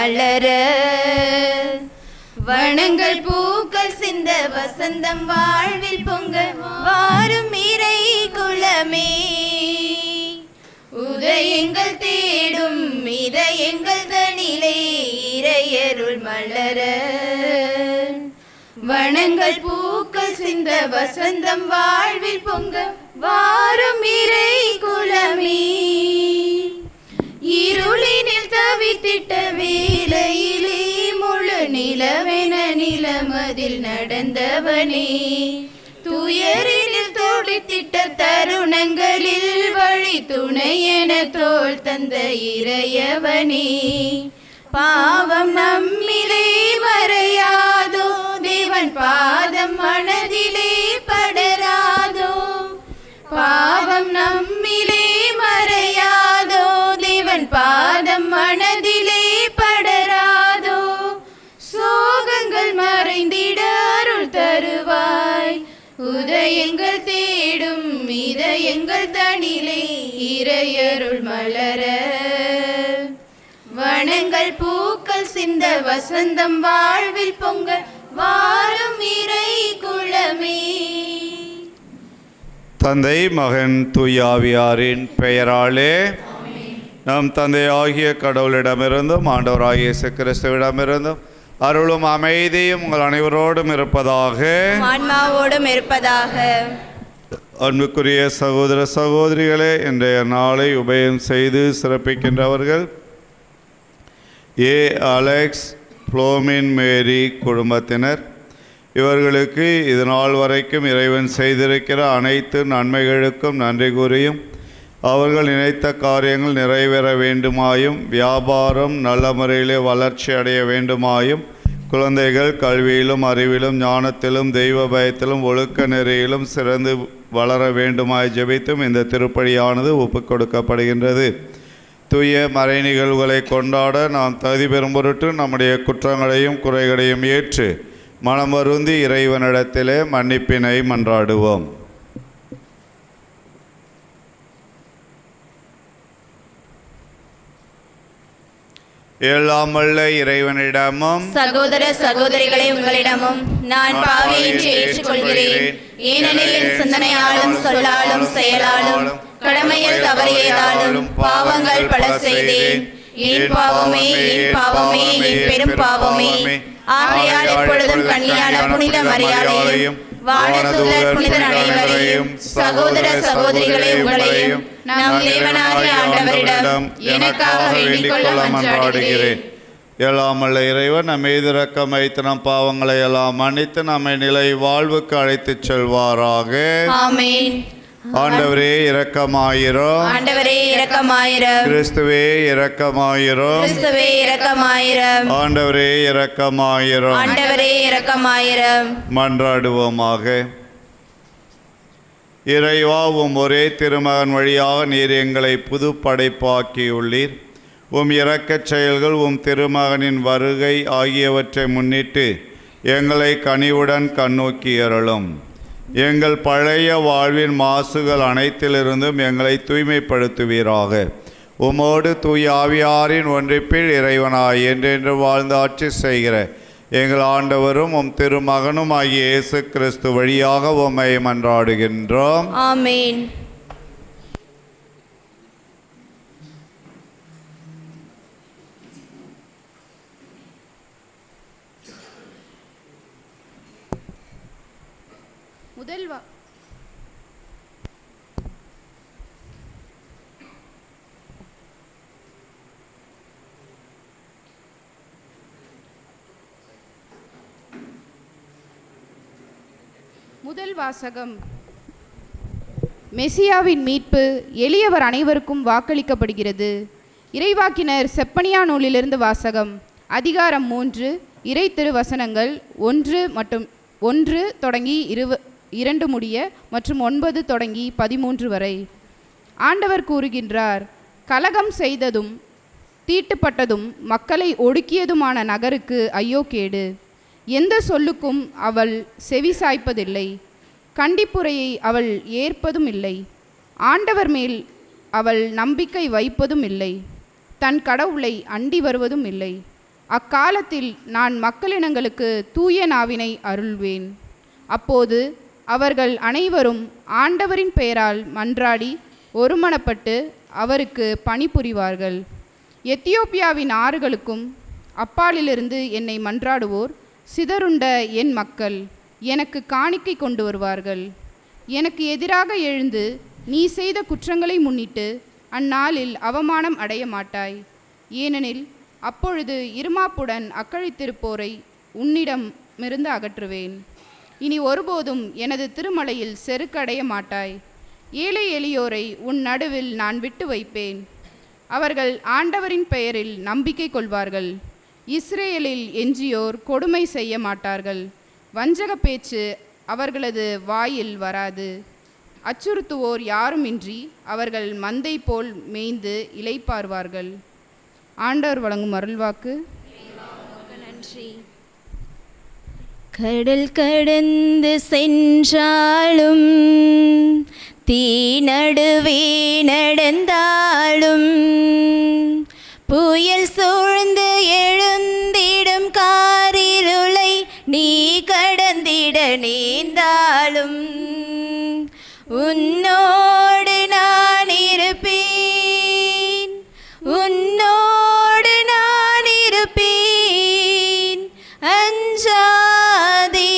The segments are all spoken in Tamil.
மலர வனங்கள் பூக்கள் சிந்த வசந்தம் வாழ்வில் பொங்க வாரும் இறை குலமே உதயங்கள் தேடும் இதயங்கள் தனிலே இறையருள் மலர வனங்கள் பூக்கள் சிந்த வசந்தம் வாழ்வில் பொங்க வாரும் இறை குலமே இருளினில் தவித்திட்ட வேளையிலே முழு நிலவென நிலமதில் நடந்தவனே துயரினில் துடித்திட்ட தருணங்களில் வழி துணையென தோள் தந்த இறையவனே பாவம் நம்மிலே மறையாதோ தேவன் பாதம் மனதிலே படராதோ பாவம் நம்மிலே மறையாதோ தேவன் பாதம் மனதிலே படராதோ சோகங்கள் மறைந்திட அருள் தருவாய் உதயங்கள் தேடும் இதயங்கள் தனிலே இறையருள் மலர வனங்கள் பூக்கள் சிந்த வசந்தம் வாழ்வில் பொங்க வாரும் இறை குலமே. தந்தை மகன் தூயாவியாரின் பெயராலே நம் தந்தையாகிய கடவுளிடமிருந்தும் ஆண்டவராகிய இயேசு கிறிஸ்துவிடமிருந்தும் அருளும் அமைதியும் உங்கள் அனைவரோடும் இருப்பதாக ஆன்மாவோடும் இருப்பதாக. அன்புக்குரிய சகோதர சகோதரிகளே, இன்றைய நாளை உபயம் செய்து சிறப்பிக்கின்றவர்கள் ஏ அலெக்ஸ் புளோமின் மேரி குடும்பத்தினர். இவர்களுக்கு இது நாள் வரைக்கும் இறைவன் செய்திருக்கிற அனைத்து நன்மைகளுக்கும் நன்றி கூறியும் அவர்கள் நினைத்த காரியங்கள் நிறைவேற வேண்டுமாயும் வியாபாரம் நல்ல முறையிலே வளர்ச்சி அடைய வேண்டுமாயும் குழந்தைகள் கல்வியிலும் அறிவிலும் ஞானத்திலும் தெய்வ பயத்திலும் ஒழுக்க நெறியிலும் சிறந்து வளர வேண்டுமாய் ஜெபித்தும் இந்த திருப்பலியானது ஒப்புக் கொடுக்கப்படுகின்றது. தூய மறை நிகழ்வுகளை கொண்டாட நாம் தகுதி பெறும் பொருட்டு நம்முடைய குற்றங்களையும் குறைகளையும் ஏற்று மனமருந்தி இறைவனிடத்திலே மன்னிப்பினை மன்றாடுவோம். எல்லாம் வல்ல இறைவனிடமும் சகோதர சகோதரிகளை உங்களிடமும் நான் பாவியை ஏற்றுக்கொள்கிறேன். ஏனெனில் என் சிந்தனையாலும் சொல்லாலும் செயலாலும் கடமையில் தவறியதாலும் பாவங்கள் பல செய்தேன். என் பாவமே என் பாவமே என் பெரும் பாவமே. ஆகையால் எப்பொழுதும் கன்னியான புனித மரியாதையும் வானதூதர் புனிதர் அனைவரையும் சகோதர சகோதரிகளை உங்களையும் நம் தேவனாகிய ஆண்டவரிடம் எனக்காக வேண்டிக் கொள்ள மன்றாடுகிறேன். எல்லாம் வல்ல இறைவன் நம் மீது இரக்கம் வைத்து நம் பாவங்களை எல்லாம் மன்னித்து நம்மை நிலை வாழ்வுக்கு அழைத்துச் செல்வாராக. ஆமென். ஆண்டவரே இரக்கமாயிரும். ஆண்டவரே இரக்கமாயிரும். கிறிஸ்துவே இரக்கமாயிரும். கிறிஸ்துவே இரக்கமாயிரும். ஆண்டவரே இரக்கமாயிரும். ஆண்டவரே இரக்கமாயிரும். மன்றாடுவோமாக. இறைவா, உம் ஒரே திருமகன் வழியாக நீர் எங்களை புது படைப்பாக்கியுள்ளீர். உம் இரக்கச் செயல்கள் உம் திருமகனின் வருகை ஆகியவற்றை முன்னிட்டு எங்களை கனிவுடன் கண்ணோக்கி அருளும். எங்கள் பழைய வாழ்வின் மாசுகள் அனைத்திலிருந்தும் எங்களை தூய்மைப்படுத்துவீராக. உமோடு தூய ஆவியாரின் ஒன்றிப்பில் இறைவனாய் என்றென்று வாழ்ந்து ஆட்சி செய்கிற எங்கள் ஆண்டவரும் உம் திருமகனும் ஆகிய இயேசு கிறிஸ்து வழியாக உம்மை மன்றாடுகின்றோம். ஆமென். முதல் வாசகம். மெசியாவின் மீட்பு எளியவர் அனைவருக்கும் வாக்களிக்கப்படுகிறது. இறைவாக்கினர் செப்பனியா நூலிலிருந்து வாசகம். அதிகாரம் 3 இறை திருவசனங்கள் 1 தொடங்கி 2 முடிய மற்றும் 9 தொடங்கி 13 வரை. ஆண்டவர் கூறுகின்றார், கலகம் செய்ததும் தீட்டுப்பட்டதும் மக்களை ஒடுக்கியதுமான நகருக்கு ஐயோ கேடு. எந்த சொல்லுக்கும் அவள் செவி சாய்ப்பதில்லை, கண்டிப்புரையை அவள் ஏற்பதும் இல்லை, ஆண்டவர் மேல் அவள் நம்பிக்கை வைப்பதும் இல்லை, தன் கடவுளை அண்டி வருவதும் இல்லை. அக்காலத்தில் நான் மக்களினங்களுக்கு தூய நாவினை அருள்வேன். அப்போது அவர்கள் அனைவரும் ஆண்டவரின் பெயரால் மன்றாடி ஒருமனப்பட்டு அவருக்கு பணிபுரிவார்கள். எத்தியோப்பியாவின் ஆறுகளுக்கும் அப்பாலிலிருந்து என்னை மன்றாடுவோர் சிதறுண்ட என் மக்கள் எனக்கு காணிக்கை கொண்டு வருவார்கள். எனக்கு எதிராக எழுந்து நீ செய்த குற்றங்களை முன்னிட்டு அந்நாளில் அவமானம் அடைய மாட்டாய். ஏனெனில் அப்பொழுது இருமாப்புடன் அக்களித்திருப்போரை உன்னிடமிருந்து அகற்றுவேன். இனி ஒருபோதும் எனது திருமலையில் செருக்கடைய மாட்டாய். ஏழை எளியோரை உன் நடுவில் நான் விட்டு வைப்பேன். அவர்கள் ஆண்டவரின் பெயரில் நம்பிக்கை கொள்வார்கள். இஸ்ரேலில் எஞ்சியோர் கொடுமை செய்ய மாட்டார்கள். வஞ்சக பேச்சு அவர்களது வாயில் வராது. அச்சுறுத்துவோர் யாருமின்றி அவர்கள் மந்தை போல் மேய்ந்து இளைப்பார்வார்கள். ஆண்டவர் வழங்கும் அருள்வாக்கு. நன்றி. கடல் கடந்து சென்றாலும் தீ நடுவே நடந்தாலும் புயல் சூழ்ந்து எழுந்திடும் காரிருளை நீ கடந்திட நேர்ந்தாலும் உன்னோடு நான் இருப்பேன், உன்னோடு நான் இருப்பேன். அஞ்சாதே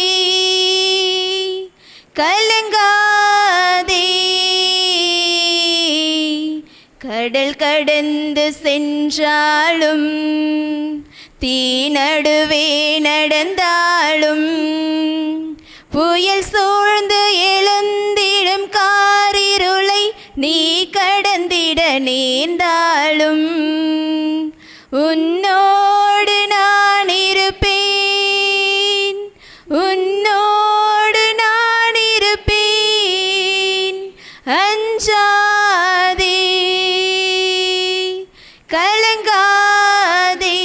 கலங்காதே. கடல் கடந்து சென்றாலும் தீ நடுவே நடந்தாலும் புயல் சூழ்ந்து எழுந்திடும் காரிருளை நீ கடந்திட நேர்ந்தாலும் உன்னோடு நான் இருப்பேன், உன்னோடு நான் இருப்பேன். அஞ்சாதே கலங்காதே.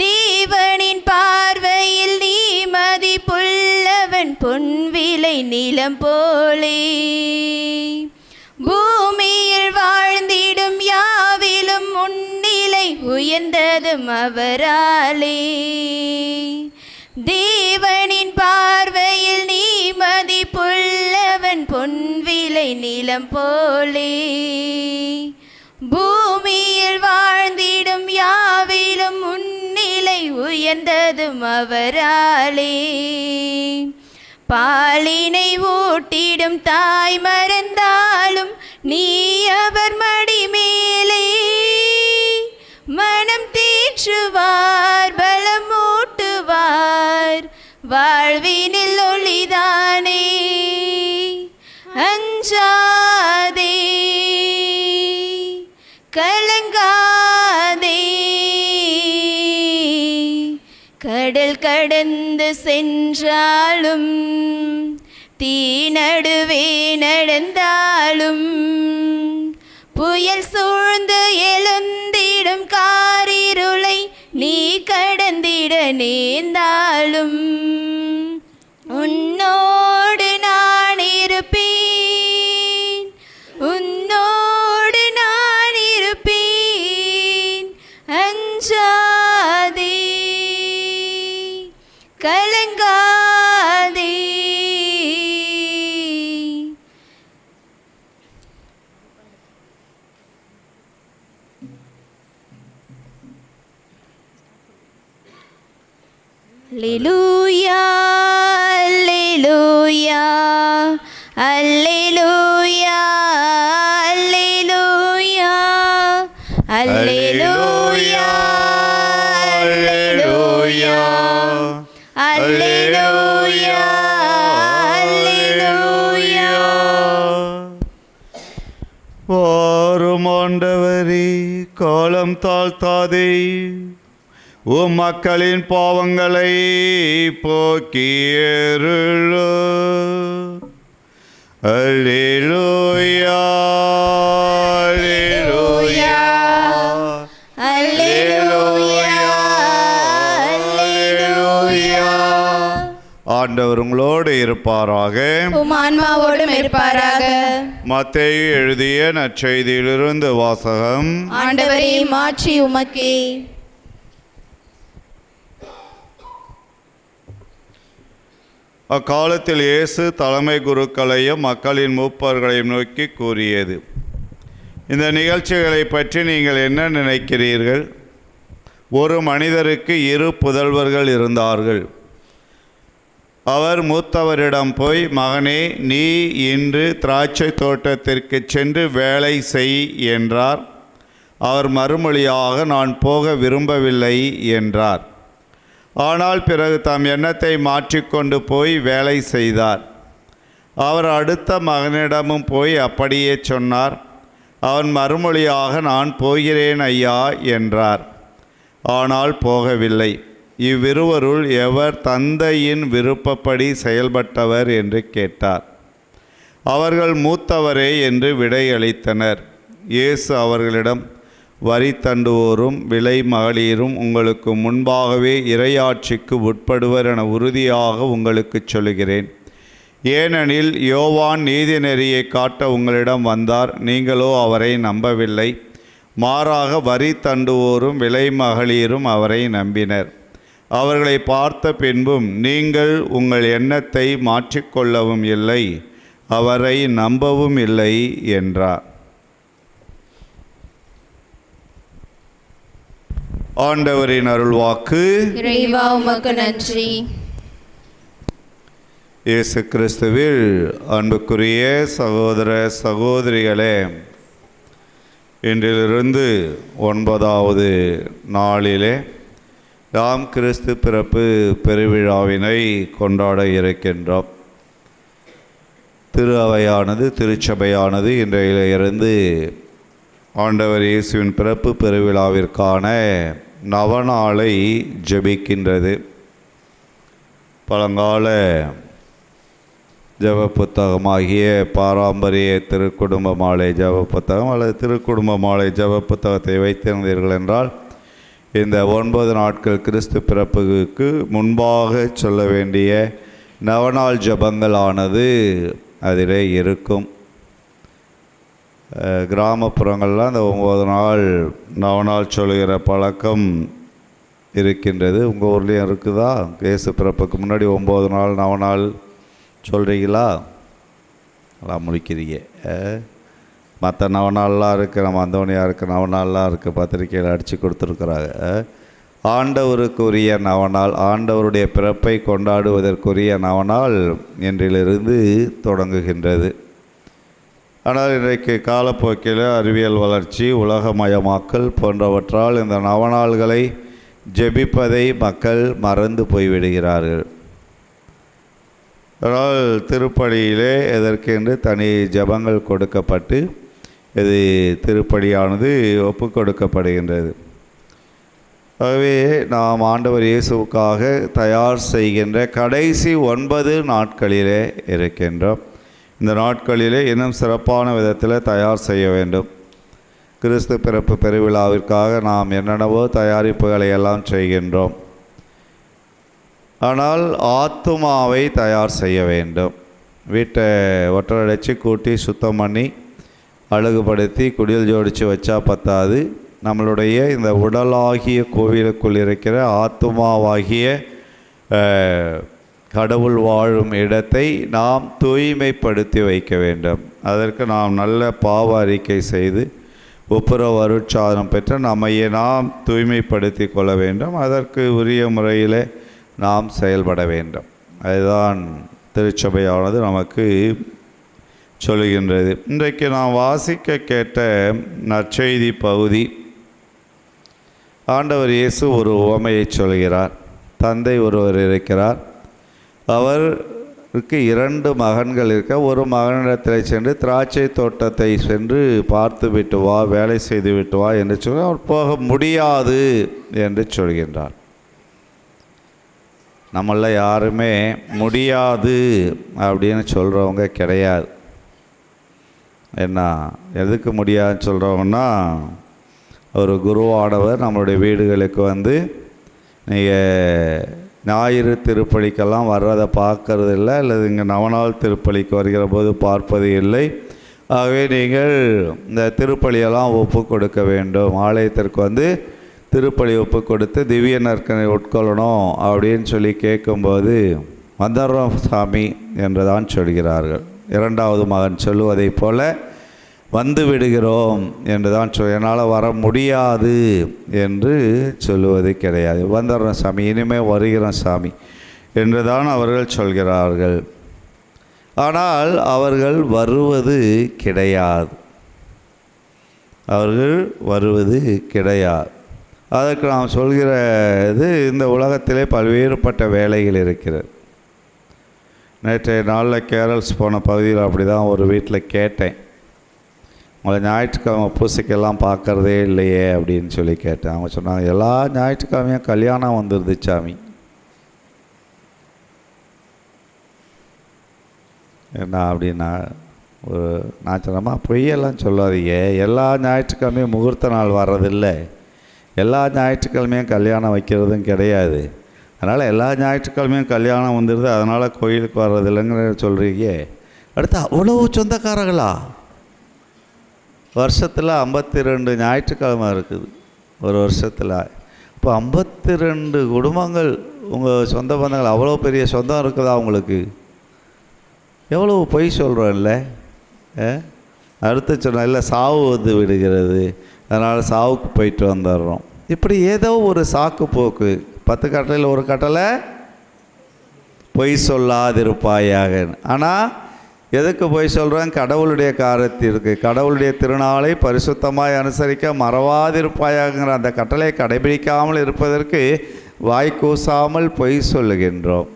தேவனின் பார்வையில் நீ மதிப்புள்ளவன், பொன்விலை நிலம் போலே. பூமியில் வாழ்ந்திடும் யாவிலும் முன்னிலை உயர்ந்ததும் அவராலே. தேவனின் பார்வையில் நீ மதிப்புள்ளவன், பொன்விலை நிலம் போலே. பூமியில் வாழ்ந்திடும் யாவிலும் முன்னிலை உயர்ந்ததும் அவராலே. பாலினை ஊட்டிடும் தாய் மறந்தாலும் நீ அவர் மடி மேலே. மனம் தேற்றுவார், பலம் ஊட்டுவார், வாழ்வினில் ஒளிதானே. அஞ்சாதே கலங்காதே. கடல் கடந்து சென்றாலும் தீ நடுவே நடந்தாலும் புயல் சூழ்ந்து எழுந்திடும் காரிருளை நீ கடந்திட நேர்ந்தாலும் உன்னோடு நான் இருப்பேன், உன்னோடு நான் இருப்பேன். அஞ்சாதே கலங்காதே. அல்லேலூயா அல்லேலூயா அல்லேலூயா அல்லேலூயா அல்லேலூயா அல்லேலூயா அல்லேலூயா. வாரும் ஆண்டவரே, காலம் தாழ்த்தாதே, உம் மக்களின் பாவங்களை போக்கியருளு. அல்லேலூயா அல்லேலூயா அல்லேலூயா அல்லேலூயா. ஆண்டவர் உங்களோடு உங்களோடு இருப்பாராக. உம் ஆன்மாவோடும் இருப்பாராக. மத்தேயு எழுதிய நற்செய்தியிலிருந்து வாசகம். ஆண்டவரே, மாட்சி உமக்கே. அக்காலத்தில் இயேசு தலைமை குருக்களையும் மக்களின் மூப்பர்களையும் நோக்கி கூறியது: இந்த நிகழ்ச்சிகளை பற்றி நீங்கள் என்ன நினைக்கிறீர்கள்? ஒரு மனிதருக்கு 2 புதல்வர்கள் இருந்தார்கள். அவர் மூத்தவரிடம் போய், மகனே, நீ இன்று திராட்சை தோட்டத்திற்கு சென்று வேலை செய் என்றார். அவர் மறுமொழியாக, நான் போக விரும்பவில்லை என்றார். ஆனால் பிறகு தம் எண்ணத்தை மாற்றிக்கொண்டு போய் வேலை செய்தார். அவர் அடுத்த மகனிடமும் போய் அப்படியே சொன்னார். அவன் மறுமொழியாக, நான் போகிறேன் ஐயா என்றார். ஆனால் போகவில்லை. இவ்விருவருள் எவர் தந்தையின் விருப்பப்படி செயல்பட்டவர் என்று கேட்டார். அவர்கள் மூத்தவரே என்று விடையளித்தனர். இயேசு அவர்களிடம், வரி தண்டுவோரும் விலை மகளிரும் உங்களுக்கு முன்பாகவே இறையாட்சிக்கு உட்படுவர் என உறுதியாக உங்களுக்கு சொல்லுகிறேன். ஏனெனில் யோவான் நீதிநெறியை காட்ட உங்களிடம் வந்தார், நீங்களோ அவரை நம்பவில்லை. மாறாக வரி தண்டுவோரும் விலை மகளிரும் அவரை நம்பினர். அவர்களை பார்த்த பின்பும் நீங்கள் உங்கள் எண்ணத்தை மாற்றிக்கொள்ளவும் இல்லை, அவரை நம்பவும் இல்லை என்றார். ஆண்டவரின் அருள்வாக்கு. இறைவா, உமக்கு நன்றி. இயேசு கிறிஸ்துவில் அன்புக்குரிய சகோதர சகோதரிகளே, இன்றிலிருந்து 9வது நாளிலே நாம் கிறிஸ்து பிறப்பு பெருவிழாவினை கொண்டாட இருக்கின்றோம். திரு அவையானது, திருச்சபையானது இன்றையிலிருந்து ஆண்டவர் இயேசுவின் பிறப்பு பெருவிழாவிற்கான நவநாளை ஜெபிக்கின்றது. பழங்கால ஜப புத்தகமாகிய பாரம்பரிய திருக்குடும்ப மாலை ஜப புத்தகம் அல்லது திருக்குடும்ப மாலை ஜப புத்தகத்தை வைத்திருந்தீர்கள் என்றால், இந்த 9 நாட்கள் கிறிஸ்து பிறப்புக்கு முன்பாக சொல்ல வேண்டிய நவநாள் ஜபங்களானது அதிலே இருக்கும். கிராமப்புறங்கள்லாம் அந்த 9 நாள் நவநாள் சொல்லுகிற பழக்கம் இருக்கின்றது. உங்கள் ஊர்லேயும் இருக்குதா? இயேசு பிறப்புக்கு முன்னாடி 9 நாள் நவநாள் சொல்கிறீங்களா? எல்லாம் முடிக்கிறீங்க. மற்ற நவநாள்லாம் இருக்குது, நம்ம அந்தோனியாக இருக்க நவநாள்லாம் இருக்குது, பத்திரிக்கையில் அடித்து கொடுத்துருக்குறாங்க. ஆண்டவருக்குரிய நவநாள், ஆண்டவருடைய பிறப்பை கொண்டாடுவதற்குரிய நவநாள் இன்றிலிருந்து தொடங்குகின்றது. ஆனால் இன்றைக்கு காலப்போக்கில் அறிவியல் வளர்ச்சி, உலகமயமாக்கல் போன்றவற்றால் இந்த நவநாள்களை ஜெபிப்பதை மக்கள் மறந்து போய்விடுகிறார்கள். அதனால் திருப்பலியிலே எதற்கென்று தனி ஜபங்கள் கொடுக்கப்பட்டு இது திருப்பலியானது ஒப்பு கொடுக்கப்படுகின்றது. ஆகவே நாம் ஆண்டவர் இயேசுவுக்காக தயார் செய்கின்ற கடைசி 9 நாட்களிலே இருக்கின்றோம். இந்த நாட்களிலே இன்னும் சிறப்பான விதத்தில் தயார் செய்ய வேண்டும். கிறிஸ்து பிறப்பு பெருவிழாவிற்காக நாம் என்னென்னவோ தயாரிப்புகளை எல்லாம் செய்கின்றோம். ஆனால் ஆத்துமாவை தயார் செய்ய வேண்டும். வீட்டை ஒற்றடைச்சி கூட்டி சுத்தம் பண்ணி அழகுபடுத்தி குடில் ஜோடித்து வச்சா பத்தாது. நம்மளுடைய இந்த உடலாகிய கோவிலுக்குள் இருக்கிற ஆத்துமாவாகிய கடவுள் வாழும் இடத்தை நாம் தூய்மைப்படுத்தி வைக்க வேண்டும். அதற்கு நாம் நல்ல பாவ அறிக்கை செய்து ஒப்புரவு அருட்சாதனம் பெற்று நம்மையே நாம் தூய்மைப்படுத்தி கொள்ள வேண்டும். அதற்கு உரிய முறையில் நாம் செயல்பட வேண்டும். அதுதான் திருச்சபையானது நமக்கு சொல்லுகின்றது. இன்றைக்கு நாம் வாசிக்க கேட்ட நற்செய்தி பகுதி, ஆண்டவர் இயேசு ஒரு உவமையை சொல்கிறார். தந்தை ஒருவர் இருக்கிறார். அவருக்கு 2 மகன்கள் இருக்க. ஒரு மகனிடத்தில் சென்று திராட்சை தோட்டத்தை சென்று பார்த்து விட்டு வா, வேலை செய்து விட்டு வா என்று சொல்லி அவர் போக முடியாது என்று சொல்கின்றார். நம்மள யாருமே முடியாது அப்படின்னு சொல்கிறவங்க கிடையாது. என்ன எதுக்கு முடியாதுன்னு சொல்கிறவங்கன்னா, ஒரு குருவானவர் நம்மளுடைய வீடுகளுக்கு வந்து நீங்கள் ஞாயிறு திருப்பலிக்கெல்லாம் வர்றதை பார்க்கறது இல்லை, அல்லது இங்கே நவநாள் திருப்பலிக்கு வருகிற போது பார்ப்பது இல்லை. ஆகவே நீங்கள் இந்த திருப்பலியெல்லாம் ஒப்பு கொடுக்க வேண்டும். ஆலயத்திற்கு வந்து திருப்பலி ஒப்பு கொடுத்து திவ்ய நற்கனை உட்கொள்ளணும் அப்படின்னு சொல்லி கேட்கும்போது வந்துடுறோம் சாமி என்று தான் சொல்கிறார்கள். இரண்டாவது மகன் சொல்லுவதைப் போல வந்து விடுகிறோம் என்று தான் என்னால் வர முடியாது என்று சொல்லுவது கிடையாது. வந்துடுறோம் சாமி, இனிமேல் வருகிறோம் சாமி என்று தான் அவர்கள் சொல்கிறார்கள். ஆனால் அவர்கள் வருவது கிடையாது. அவர்கள் வருவது கிடையாது. அதற்கு நாம் சொல்கிறது, இந்த உலகத்திலே பல்வேறுபட்ட வேலைகள் இருக்கிறது. நேற்றைய நாளில் கேரள்ஸ் போன பகுதியில் அப்படி தான் ஒரு வீட்டில் கேட்டேன், உங்களை ஞாயிற்றுக்கிழமை பூசைக்கெல்லாம் பார்க்குறதே இல்லையே அப்படின்னு சொல்லி கேட்டேன். அவங்க சொன்னாங்க, எல்லா ஞாயிற்றுக்கிழமையும் கல்யாணம் வந்துடுது சாமி. என்ன அப்படின்னா நான் சொன்னம்மா, பொய்யெல்லாம் சொல்லாதீங்க, எல்லா ஞாயிற்றுக்கிழமையும் முகூர்த்த நாள் வர்றதில்லை, எல்லா ஞாயிற்றுக்கிழமையும் கல்யாணம் வைக்கிறதும் கிடையாது, அதனால் எல்லா ஞாயிற்றுக்கிழமையும் கல்யாணம் வந்துடுது, அதனால் கோயிலுக்கு வர்றதில்லைங்கிற சொல்கிறீங்க. அடுத்து அவ்வளோ சொந்தக்காரங்களா? வருஷத்தில் 52 ஞாயிற்றுக்கிழமை இருக்குது ஒரு வருஷத்தில். இப்போ 52 குடும்பங்கள் உங்கள் சொந்த பந்தங்கள், அவ்வளோ பெரிய சொந்தம் இருக்குதா உங்களுக்கு? எவ்வளோ பொய் சொல்கிறோம் இல்லை? அடுத்து சொன்னால் இல்லை சாவு வந்து விடுகிறது, அதனால் சாவுக்கு போயிட்டு வந்துடுறோம். இப்படி ஏதோ ஒரு சாக்கு போக்கு. 10 கட்டளையில் ஒரு கட்டளை பொய் சொல்லாதிருப்பாயாக. ஆனால் எதுக்கு பொய் சொல்கிறேன்? கடவுளுடைய காரியத்திற்கு, கடவுளுடைய திருநாளை பரிசுத்தமாய் அனுசரிக்க மறவாதிருப்பாயாங்கிற அந்த கட்டளையை கடைபிடிக்காமல் இருப்பதற்கு வாய்க்கூசாமல் பொய் சொல்லுகின்றோம்.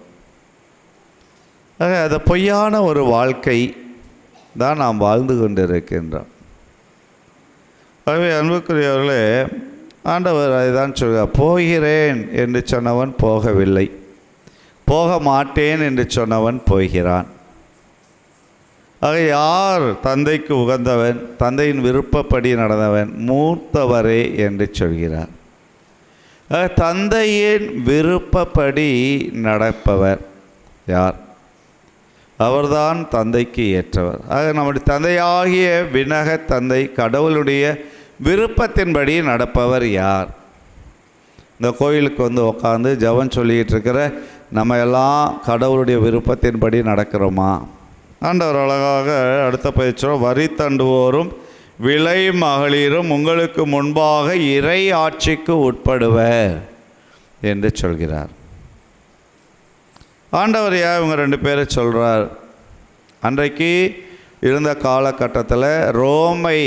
ஆக அது பொய்யான ஒரு வாழ்க்கை தான் நாம் வாழ்ந்து கொண்டிருக்கின்றோம். ஆகவே அன்புக்குரியவர்களே, ஆண்டவர் அதுதான் சொல்கிறார், போகிறேன் என்று சொன்னவன் போகவில்லை, போக மாட்டேன் என்று சொன்னவன் போகிறான். ஆக யார் தந்தைக்கு உகந்தவன், தந்தையின் விருப்பப்படி நடந்தவன், மூத்தவரே என்று சொல்கிறார். தந்தையின் விருப்பப்படி நடப்பவர் யார்? அவர்தான் தந்தைக்கு ஏற்றவர். ஆக நம்முடைய தந்தையாகிய விண்ணக தந்தை கடவுளுடைய விருப்பத்தின்படி நடப்பவர் யார்? இந்த கோயிலுக்கு வந்து உட்காந்து ஜெபம் சொல்லிக்கிட்டு இருக்கிற நம்ம எல்லாம் கடவுளுடைய விருப்பத்தின்படி நடக்கிறோமா? ஆண்டவர் அழகாக அடுத்த பயிற்சியோம், வரி தண்டுவோரும் விலை மகளிரும் உங்களுக்கு முன்பாக இறை ஆட்சிக்கு உட்படுவர் என்று சொல்கிறார். ஆண்டவர் ஏன் இவங்க 2 பேரை சொல்கிறார்? அன்றைக்கு இருந்த காலகட்டத்தில் ரோமை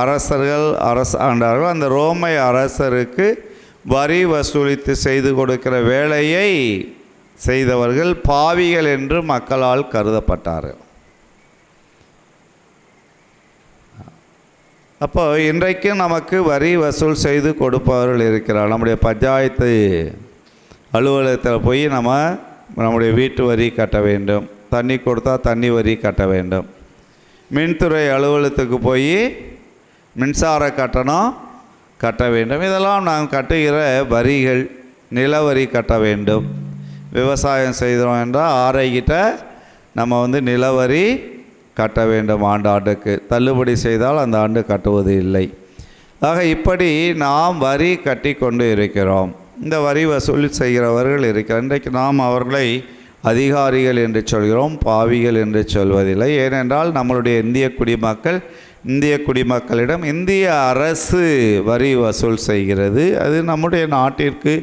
அரசர்கள் ஆண்டார்கள். அந்த ரோமை அரசருக்கு வரி வசூலித்து செய்து கொடுக்கிற வேலையை செய்தவர்கள் பாவிகள் என்று மக்களால் கருதப்பட்டார்கள். அப்போ இன்றைக்கு நமக்கு வரி வசூல் செய்து கொடுப்பவர்கள் இருக்கிறார். நம்முடைய பஞ்சாயத்து அலுவலகத்தில் போய் நம்முடைய வீட்டு வரி கட்ட வேண்டும், தண்ணி கொடுத்தா தண்ணி வரி கட்ட வேண்டும், மின்துறை அலுவலகத்துக்கு போய் மின்சார கட்டணம் கட்ட வேண்டும். இதெல்லாம் நாம் கட்டுகிற வரிகள். நிலவரி கட்ட வேண்டும். விவசாயம் செய்கிறோம் என்றால் ஆரைக்கிட்ட நம்ம நிலவரி கட்ட வேண்டும். ஆண்டுக்கு தள்ளுபடி செய்தால் அந்த ஆண்டு கட்டுவது இல்லை. ஆக இப்படி நாம் வரி கட்டி கொண்டு இருக்கிறோம். இந்த வரி வசூல் செய்கிறவர்கள் இருக்கிற இன்றைக்கு நாம் அவர்களை அதிகாரிகள் என்று சொல்கிறோம், பாவிகள் என்று சொல்வதில்லை. ஏனென்றால் நம்மளுடைய இந்திய குடிமக்களிடம் இந்திய அரசு வரி வசூல் செய்கிறது. அது நம்முடைய நாட்டிற்கு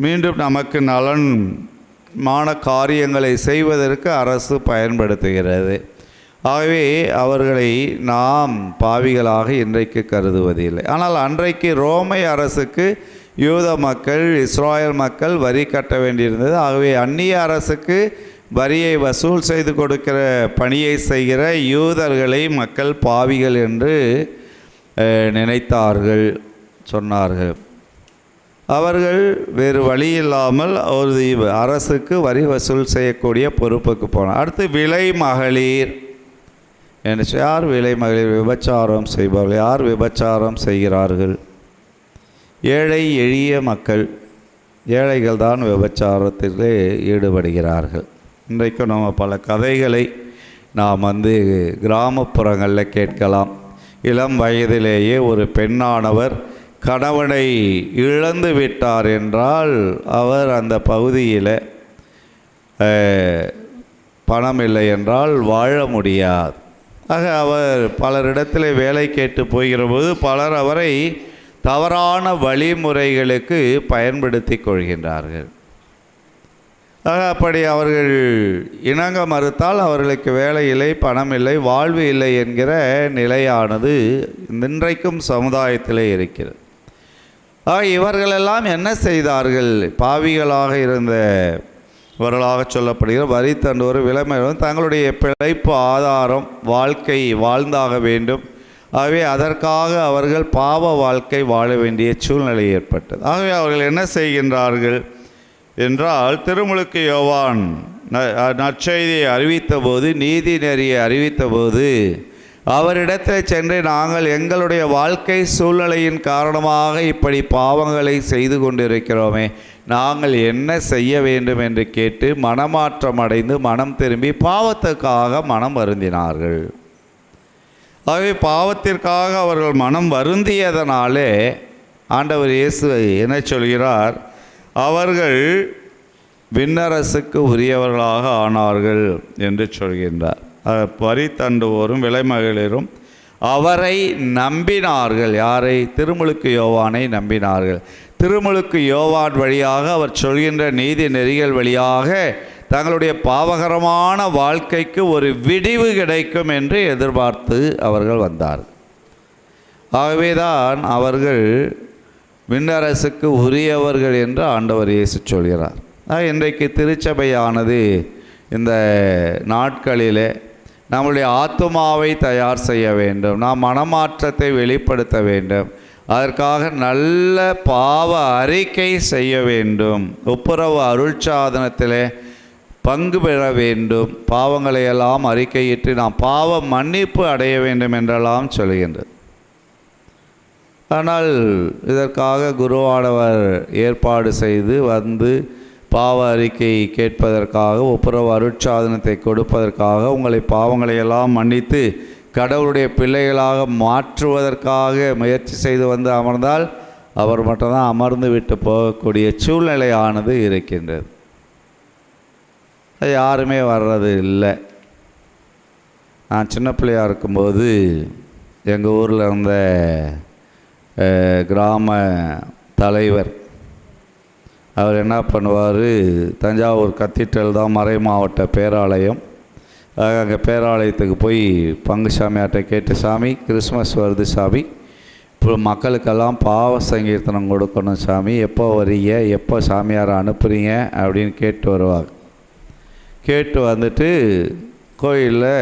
மீண்டும் நமக்கு நலன்மான காரியங்களை செய்வதற்கு அரசு பயன்படுத்துகிறது. ஆகவே அவர்களை நாம் பாவிகளாக இன்றைக்கு கருதுவதில்லை. ஆனால் அன்றைக்கு ரோமை அரசுக்கு யூத மக்கள், இஸ்ராயல் மக்கள் வரி கட்ட வேண்டியிருந்தது. ஆகவே அந்நிய அரசுக்கு வரியை வசூல் செய்து கொடுக்கிற பணியை செய்கிற யூதர்களை மக்கள் பாவிகள் என்று நினைத்தார்கள், சொன்னார்கள். அவர்கள் வேறு வழி இல்லாமல் ஒரு அரசுக்கு வரி வசூல் செய்யக்கூடிய பொறுப்புக்கு போனார். அடுத்து விலை மகளிர் என்று யார் விலை மகளிர்? விபச்சாரம் செய்பவர்கள். யார் விபச்சாரம் செய்கிறார்கள்? ஏழை எளிய மக்கள். ஏழைகள் தான் விபச்சாரத்திலே ஈடுபடுகிறார்கள். இன்றைக்கும் நம்ம பல கதைகளை நாம் கிராமப்புறங்களில் கேட்கலாம். இளம் வயதிலேயே ஒரு பெண்ணானவர் கணவனை இழந்து விட்டார் என்றால் அவர் அந்த பகுதியில் பணம் இல்லை என்றால் வாழ முடியாது. ஆக அவர் பலரிடத்தில் வேலை கேட்டு போகிறபோது பலர் அவரை தவறான வழிமுறைகளுக்கு பயன்படுத்தி கொள்கின்றார்கள். ஆக அப்படி அவர்கள் இணங்க மறுத்தால் அவர்களுக்கு வேலை இல்லை, பணம் இல்லை, வாழ்வு இல்லை என்கிற நிலையானது இன்றைக்கும் சமுதாயத்திலே இருக்கிறது. ஆக இவர்களெல்லாம் என்ன செய்தார்கள்? பாவிகளாக இருந்தவர்களாக சொல்லப்படுகிற வரி தண்டுவோர் விலைமறிப்போர் தங்களுடைய பிழைப்பு ஆதாரம் வாழ்க்கை வாழ்ந்தாக வேண்டும். ஆகவே அதற்காக அவர்கள் பாவ வாழ்க்கை வாழ வேண்டிய சூழ்நிலை ஏற்பட்டது. ஆகவே அவர்கள் என்ன செய்கின்றார்கள் என்றால், திருமுழுக்கு யோவான் நற்செய்தியை அறிவித்த போது, நீதி நெறியை அறிவித்த போது அவரிடத்தில் சென்று நாங்கள் எங்களுடைய வாழ்க்கை சூழ்நிலையின் காரணமாக இப்படி பாவங்களை செய்து கொண்டிருக்கிறோமே, நாங்கள் என்ன செய்ய வேண்டும் என்று கேட்டு மனமாற்றம் அடைந்து மனம் திரும்பி பாவத்துக்காக மனம் வருந்தினார்கள். ஆகவே பாவத்திற்காக அவர்கள் மனம் வருந்தியதனாலே ஆண்டவர் இயேசு என்ன சொல்கிறார்? அவர்கள் விண்ணரசுக்கு உரியவர்களாக ஆனார்கள் என்று சொல்கின்றார். வரி தண்டுவோரும் விலைமகளிரும் அவரை நம்பினார்கள். யாரை? திருமுழுக்கு யோவானை நம்பினார்கள். திருமுழுக்கு யோவான் வழியாக அவர் சொல்கின்ற நீதி நெறிகள் வழியாக தங்களுடைய பாவகரமான வாழ்க்கைக்கு ஒரு விடிவு கிடைக்கும் என்று எதிர்பார்த்து அவர்கள் வந்தார்கள். ஆகவேதான் அவர்கள் விண்ணரசுக்கு உரியவர்கள் என்று ஆண்டவர் இயேசு சொல்கிறார். இன்றைக்கு திருச்சபையானது இந்த நாட்களிலே நம்முடைய ஆத்துமாவை தயார் செய்ய வேண்டும், நாம் மனமாற்றத்தை வெளிப்படுத்த வேண்டும், அதற்காக நல்ல பாவ அறிக்கை செய்ய வேண்டும், ஒப்புரவு அருட்சாதனத்திலே பங்கு பெற வேண்டும், பாவங்களை எல்லாம் அறிக்கையிட்டு நாம் பாவ மன்னிப்பு அடைய வேண்டும் என்றெல்லாம் சொல்கின்றது. ஆனால் இதற்காக குருவானவர் ஏற்பாடு செய்து வந்து பாவ அறிக்கை கேட்பதற்காக, ஒப்புரவு அருட்சாதனத்தை கொடுப்பதற்காக, உங்களை பாவங்களை எல்லாம் மன்னித்து கடவுளுடைய பிள்ளைகளாக மாற்றுவதற்காக முயற்சி செய்து வந்து அமர்ந்தால் அவர் மட்டும்தான் அமர்ந்து விட்டு போகக்கூடிய சூழ்நிலையானது இருக்கின்றது. அது யாருமே வர்றது இல்லை. நான் சின்ன பிள்ளையாக இருக்கும்போது எங்கள் ஊரில் இருந்த கிராம தலைவர் அவர் என்ன பண்ணுவார், தஞ்சாவூர் கத்தீட்ரல் தான் மறை மாவட்ட பேராலயம். அங்கே பேராலயத்துக்கு போய் பங்கு சாமியார்கிட்ட கேட்டு, சாமி கிறிஸ்மஸ் வருது சாமி, இப்போ மக்களுக்கெல்லாம் பாவ சங்கீர்த்தனம் கொடுக்கணும் சாமி, எப்போ வரீங்க, எப்போ சாமியாரை அனுப்புகிறீங்க அப்படின்னு கேட்டு வருவாங்க. கேட்டு வந்துட்டு கோயிலில்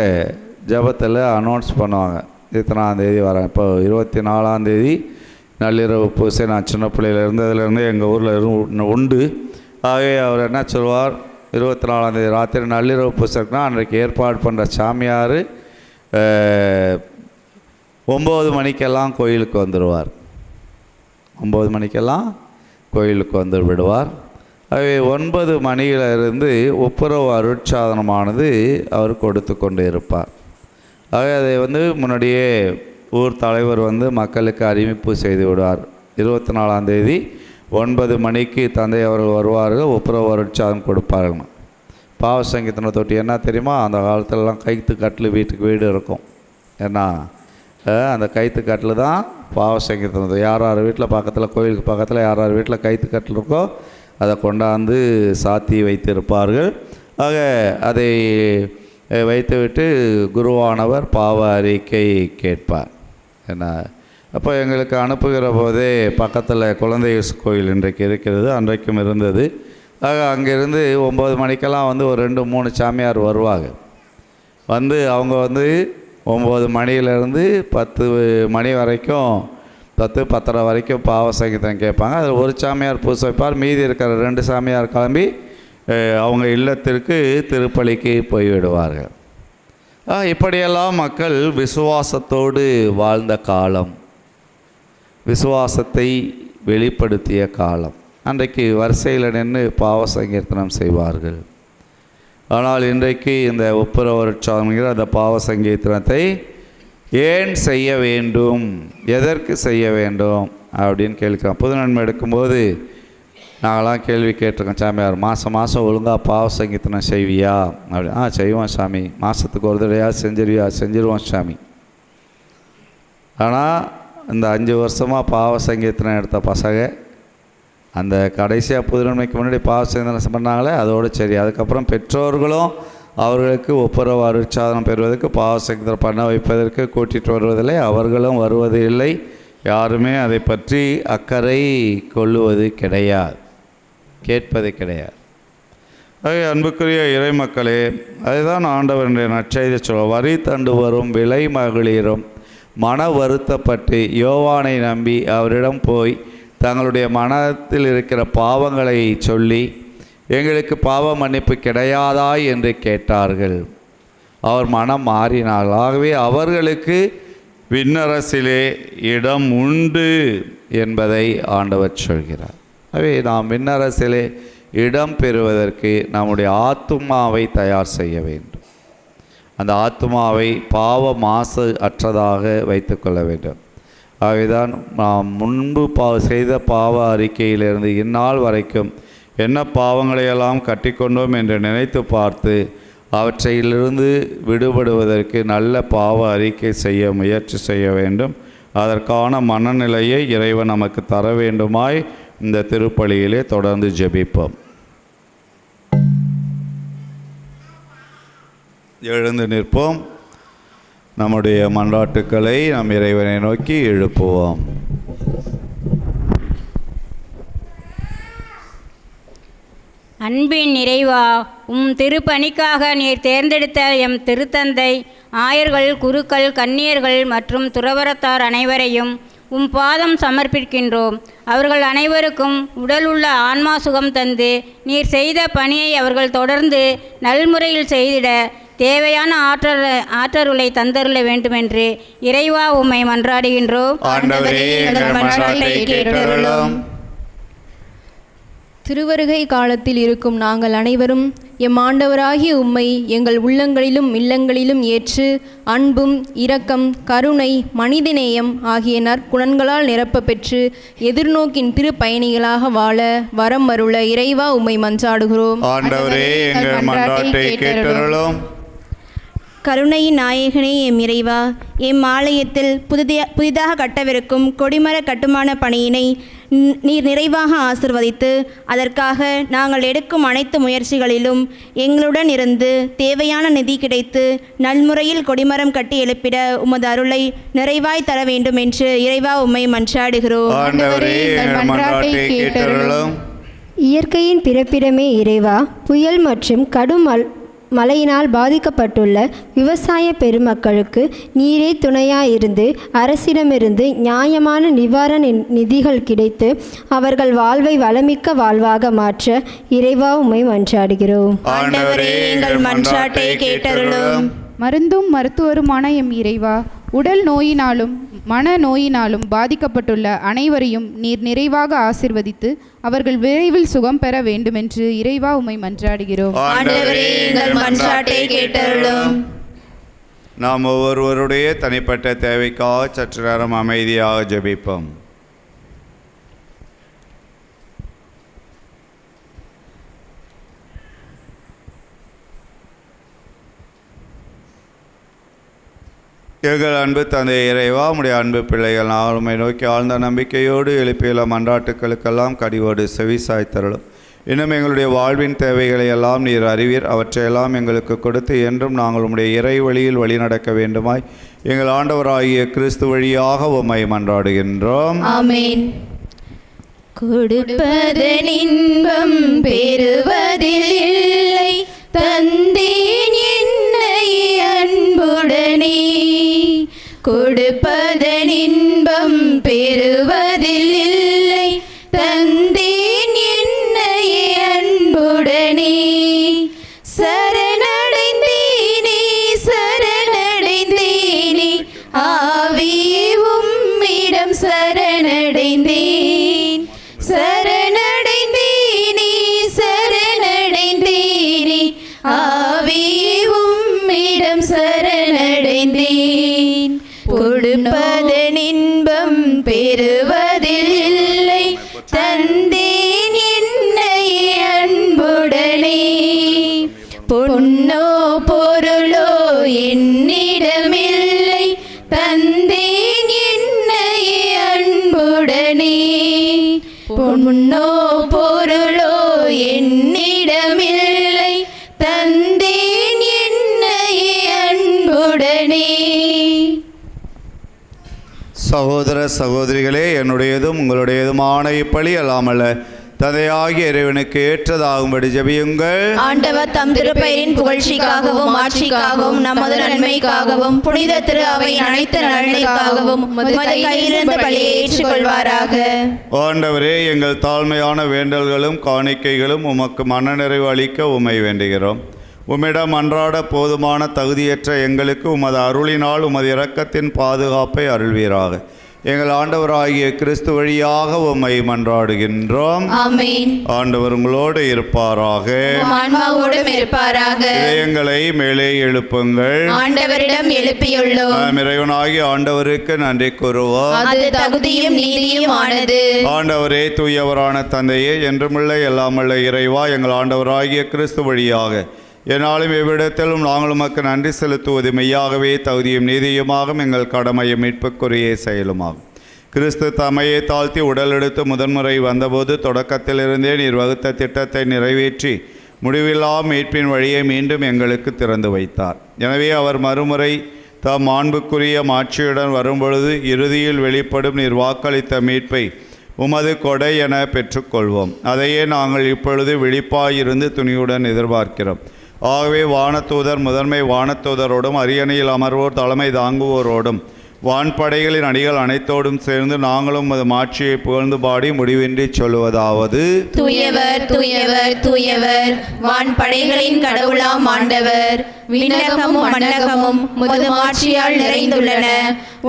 ஜபத்தில் அனௌன்ஸ் பண்ணுவாங்க, இத்தனாந்தேதி வரேன். இப்போ 24ஆம் நள்ளிரவு பூசை நான் சின்ன பிள்ளையில் இருந்ததுலேருந்து எங்கள் ஊரில் உண்டு. ஆகவே அவர் என்ன சொல்வார், 24ஆம் தேதி ராத்திரி நள்ளிரவு பூசைக்குனா அன்றைக்கு ஏற்பாடு பண்ணுற சாமியார் 9 மணிக்கெல்லாம் கோயிலுக்கு வந்துடுவார். 9 மணிக்கெல்லாம் கோயிலுக்கு வந்து விடுவார். ஆகவே 9 மணியிலிருந்து ஒப்புரவு அருட்சாதனமானது அவர் கொடுத்து கொண்டு இருப்பார். ஆகவே அதை முன்னாடியே ஊர் தலைவர் மக்களுக்கு அறிவிப்பு செய்து விடுவார். 24ஆம் தேதி 9 மணிக்கு தந்தை அவர்கள் வருவார்கள், ஒப்புரவு அருட்சாதனம் கொடுப்பார்கள். பாவ சங்கீதனை தொட்டி என்ன தெரியுமா, அந்த காலத்துலலாம் கைத்து கட்டில் வீட்டுக்கு வீடு இருக்கும். ஏன்னா அந்த கைத்து கட்டில் தான் பாவ சங்கீதம். யார் யார் வீட்டில் பக்கத்தில், கோயிலுக்கு பக்கத்தில் யார் யார் வீட்டில் கைத்து கட்டில் இருக்கோ அதை கொண்டாந்து சாத்தி வைத்திருப்பார்கள். ஆக அதை வைத்துவிட்டு குருவானவர் பாவ அறிக்கை கேட்பார். என்ன அப்போ எங்களுக்கு அனுப்புகிற போதே பக்கத்தில் குழந்தை கோயில் இன்றைக்கு இருக்கிறது, அன்றைக்கும் இருந்தது. ஆக அங்கேருந்து 9 மணிக்கெல்லாம் ஒரு 2-3 சாமியார் வருவாங்க. அவங்க 9 மணியிலேருந்து 10 மணி வரைக்கும் 10-10:30 வரைக்கும் பாவ சங்கீதம் கேட்பாங்க. அதில் ஒரு சாமியார் பூசை வைப்பார், மீதி இருக்கிற 2 சாமியார் கிளம்பி அவங்க இல்லத்திற்கு திருப்பலிக்கு போய்விடுவார்கள். இப்படியெல்லாம் மக்கள் விசுவாசத்தோடு வாழ்ந்த காலம், விசுவாசத்தை வெளிப்படுத்திய காலம். அன்றைக்கு வரிசையில் நின்று பாவ சங்கீர்த்தனம் செய்வார்கள். ஆனால் இன்றைக்கு இந்த ஒப்புரவருட்சாதனங்கிற அந்த பாவ சங்கீர்த்தனத்தை ஏன் செய்ய வேண்டும், எதற்கு செய்ய வேண்டும் அப்படின்னு கேட்குறோம். புது நன்மை எடுக்கும்போது நாங்களாம் கேள்வி கேட்டிருக்கோம், சாமியார் மாதம் மாதம் ஒழுங்காக பாவ சங்கீர்த்தனம் செய்வியா அப்படி? செய்வோம் சாமி. மாதத்துக்கு ஒரு தடையாக செஞ்சிருவியா? செஞ்சிருவோம் சாமி. ஆனால் இந்த 5 வருஷமாக பாவ சங்கீர்த்தனம் எடுத்த பசங்க அந்த கடைசியாக புது நன்மைக்கு முன்னாடி பாவ சங்கீர்த்தனம் பண்ணாங்களே அதோடு சரி. அதுக்கப்புறம் பெற்றோர்களும் அவர்களுக்கு ஒப்புரவு அருட்சாதனம் பெறுவதற்கு பாவ சங்கீர்த்தனம் பண்ண வைப்பதற்கு கூட்டிகிட்டு வருவதில்லை, அவர்களும் வருவது இல்லை. யாருமே அதை பற்றி அக்கறை கொள்ளுவது கிடையாது, கேட்பது கிடையாது. ஆகவே அன்புக்குரிய இறை மக்களே, அதுதான் ஆண்டவருடைய நற்செய்தி சொல்ல, வரி தண்டு வரும் விலை மகளிரும் மன வருத்தப்பட்டு யோவானை நம்பி அவரிடம் போய் தங்களுடைய மனத்தில் இருக்கிற பாவங்களை சொல்லி எங்களுக்கு பாவ மன்னிப்பு கிடையாதா என்று கேட்டார்கள். அவர் மனம் மாறினார். ஆகவே அவர்களுக்கு விண்ணரசிலே இடம் உண்டு என்பதை ஆண்டவர் சொல்கிறார். ஆகவே நாம் விண்ணரசிலே இடம் பெறுவதற்கு நம்முடைய ஆத்துமாவை தயார் செய்ய வேண்டும். அந்த ஆத்துமாவை பாவ மாசு அற்றதாக வைத்து கொள்ள வேண்டும். ஆகவேதான் நாம் முன்பு செய்த பாவ அறிக்கையிலிருந்து இந்நாள் வரைக்கும் என்ன பாவங்களையெல்லாம் கட்டிக்கொண்டோம் என்று நினைத்து பார்த்து அவற்றையிலிருந்து விடுபடுவதற்கு நல்ல பாவ அறிக்கை செய்ய முயற்சி செய்ய வேண்டும். அதற்கான மனநிலையை இறைவன் நமக்கு தர வேண்டுமாய் இந்த திருப்பலியிலே தொடர்ந்து ஜெபிப்போம். எழுந்து நிற்போம். நம்முடைய மன்றாட்டுக்களை நம் இறைவனை நோக்கி எழுப்புவோம். அன்பின் நிறைவா, திருப்பணிக்காக நீர் தேர்ந்தெடுத்த எம் திருத்தந்தை, ஆயர்கள், குருக்கள், கன்னியர்கள் மற்றும் துறவரத்தார் அனைவரையும் பாதம் சமர்ப்பிக்கின்றோம். அவர்கள் அனைவருக்கும் உடல் உள்ள ஆன்மா சுகம் தந்து நீர் செய்த பணியை அவர்கள் தொடர்ந்து நல்முறையில் செய்திட தேவையான ஆற்றருளை தந்தருள வேண்டுமென்று இறைவா உம்மை மன்றாடுகின்றோம். திருவருகை காலத்தில் இருக்கும் நாங்கள் அனைவரும் எம் ஆண்டவராகிய உம்மை எங்கள் உள்ளங்களிலும் இல்லங்களிலும் ஏற்று அன்பும் இரக்கம், கருணை, மனிதநேயம் ஆகிய நற்குணங்களால் நிரப்ப பெற்று எதிர்நோக்கின் திருப்பயணிகளாக வாழ வரம் அருள இறைவா உம்மை மன்றாடுகிறோம். கருணையின் நாயகனே எம் இறைவா, எம் ஆலயத்தில் புதிதாக கட்டவிருக்கும் கொடிமர கட்டுமான பணியினை நீர் நிறைவாக ஆசிர்வதித்து அதற்காக நாங்கள் எடுக்கும் அனைத்து முயற்சிகளிலும் எங்களுடன் இருந்து தேவையான நிதி கிடைத்து நல்முறையில் கொடிமரம் கட்டி எழுப்பிட உமது அருளை நிறைவாய் தர வேண்டும் என்று இறைவா உம்மை மன்றாடுகிறோம். இயற்கையின் பிறப்பிடமே இறைவா, புயல் மற்றும் கடும் மழையினால் பாதிக்கப்பட்டுள்ள விவசாய பெருமக்களுக்கு நீரே துணையாயிருந்து அரசிடமிருந்து நியாயமான நிவாரண நிதிகள் கிடைத்து அவர்கள் வாழ்வை வளமிக்க வாழ்வாக மாற்ற இறைவா உம்மை மன்றாடுகிறோம். மருந்தும் மருத்துவருமான எம் இறைவா, உடல் நோயினாலும் மன நோயினாலும் பாதிக்கப்பட்டுள்ள அனைவரையும் நீர் நிறைவாக ஆசிர்வதித்து அவர்கள் விரைவில் சுகம் பெற வேண்டுமென்று இறைவா உம்மை மன்றாடுகிறோம். நாம் ஒவ்வொருவருடைய தனிப்பட்ட தேவைக்காக சற்று நேரம் அமைதியாக ஜெபிப்போம். எங்கள் அன்பு தந்தை இறைவா, உம்முடைய அன்பு பிள்ளைகள் நாங்கள் உம்மை நோக்கி ஆழ்ந்த நம்பிக்கையோடு எழுப்பியுள்ள மன்றாட்டுக்களுக்கெல்லாம் கடிவோடு செவி சாய்த்தருளும். இன்னும் எங்களுடைய வாழ்வின் தேவைகளை எல்லாம் நீர் அறிவீர். அவற்றையெல்லாம் எங்களுக்கு கொடுத்து என்றும் நாங்கள் உம்முடைய இறை வழியில் வழி நடக்க வேண்டுமாய் எங்கள் ஆண்டவராகிய கிறிஸ்து வழியாக உம்மை மன்றாடுகின்றோம். ஆமென். கொடுப்பதன் இன்பம் பெறுவதில் இல்லை, தந்தேன் என்னை அன்புடனே. கொடுப்பதன் இன்பம் பெறுவதில் இல்லை, தந்தேன் என்னை அன்புடனே. சரணடைந்தேனே சரணடைந்தேனே, ஆவியே உம்மிடம் சரணடைந்தேன். சரணடை அதன் இன்பம் பெறுவதில் இல்லை, தந்தேன் என்னையே அன்புடனே. பொன்னோ பொருளோ என்னிடமில்லை, தந்தேன் என்னையே அன்புடனே. பொன்னோ பொருளோ என்னிடமில்லை, தந்தேன் என்னையே அன்புடனே. சகோதர சகோதரிகளே, என்னுடையதும் உங்களுடையதுமான இப்பலி அல்லாமல்ல தந்தையாகிய இறைவனுக்கு ஏற்றதாகும்படி ஜெபியுங்கள். ஆண்டவர் தம் திருப்பெயரின் புகழ்ச்சிக்காகவும் ஆட்சிக்காகவும் நமது நன்மைக்காகவும் புனித திரு அவையின் அனைத்து நலனுக்காகவும் உமது கையிலிருந்து பலியை ஏற்றுக்கொள்வாராக. ஆண்டவரே, எங்கள் தாழ்மையான வேண்டல்களும் காணிக்கைகளும் உமக்கு மனநிறைவு அளிக்க உம்மை வேண்டுகிறோம். உம்மிடம் அன்றாட போதுமான தகுதியற்ற எங்களுக்கு உமது அருளினால் உமது இரக்கத்தின் பாதுகாப்பை அருள்வீராக. எங்கள் ஆண்டவராகிய கிறிஸ்து வழியாக உம்மை மன்றாடுகின்றோம். ஆமென். ஆண்டவர் உங்களோடு இருப்பாராக. ஆன்மாவோடும் இருப்பாராக. இதயங்களை மேலே எழுப்புங்கள். ஆண்டவரிடம் எழுப்பியுள்ளோம். நாம் இறைவனாகிய ஆண்டவருக்கு நன்றி கூறுவோம். அது தகுதியும் நீதியும் ஆனது. ஆண்டவரே, தூயவரான தந்தையே, என்றுமுள்ள எல்லாமல்ல இறைவா, எங்கள் ஆண்டவராகிய கிறிஸ்து வழியாக என்னாலும் எவ்விடத்திலும் நாங்கள் உமக்கு நன்றி செலுத்துவது மெய்யாகவே தகுதியும் நீதியுமாகும், எங்கள் கடமையும் மீட்புக்குரிய செயலுமாகும். கிறிஸ்து தம்மையை தாழ்த்தி உடல் எடுத்து முதன்முறை வந்தபோது தொடக்கத்திலிருந்தே நீர் வகுத்த திட்டத்தை நிறைவேற்றி முடிவில்லா மீட்பின் வழியை மீண்டும் எங்களுக்கு திறந்து வைத்தார். எனவே அவர் மறுமுறை தம் மாண்புக்குரிய மாட்சியுடன் வரும்பொழுது இறுதியில் வெளிப்படும் நீர் வாக்களித்த மீட்பை உமது கொடை என பெற்றுக்கொள்வோம். அதையே நாங்கள் இப்பொழுது விழிப்பாயிருந்து துணியுடன் எதிர்பார்க்கிறோம். ஆகவே வானதூதர் முதன்மை வானதூதரோடும் அரியணையில் அமர்வோர் தலைமை தாங்குவோரோடும் வான்படைகளின் அணிகள் அனைத்தோடும் சேர்ந்து நாங்களும் அது மாட்சியை புகழ்ந்து பாடி முடிவின்றி சொல்லுவதாவது: தூயவர் தூயவர் தூயவர், வான்படைகளின் கடவுளாம் ஆண்டவர். விண்ணகமும் மண்ணகமும் உமது மாட்சியால் நிறைந்துள்ளன.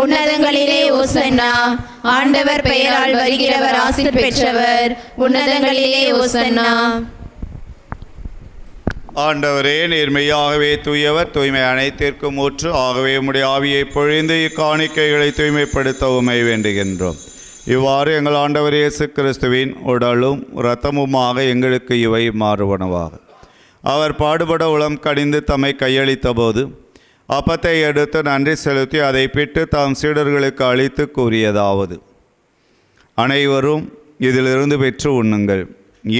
உன்னதங்களிலே ஓசன்னா. ஆண்டவர் பெயரால் வருகிறவர் ஆசி பெற்றவர். உன்னதங்களிலே ஓசன்னா. ஆண்டவரே, நீர் மெய்யாகவே தூயவர், தூய்மை அனைத்திற்கும் ஊற்று. ஆகவே உம்முடைய ஆவியை பொழிந்து இக்காணிக்கைகளை தூய்மைப்படுத்த உம்மை வேண்டுகின்றோம். இவ்வாறு எங்கள் ஆண்டவர் இயேசு கிறிஸ்துவின் உடலும் இரத்தமுமாக எங்களுக்கு இவை மாறுவனவாக. அவர் பாடுபட உளம் கடிந்து தம்மை கையளித்த போது அப்பத்தை எடுத்து நன்றி செலுத்தி அதை பிட்டு தாம் சீடர்களுக்கு அளித்து கூறியதாவது: அனைவரும் இதிலிருந்து பெற்று உண்ணுங்கள்,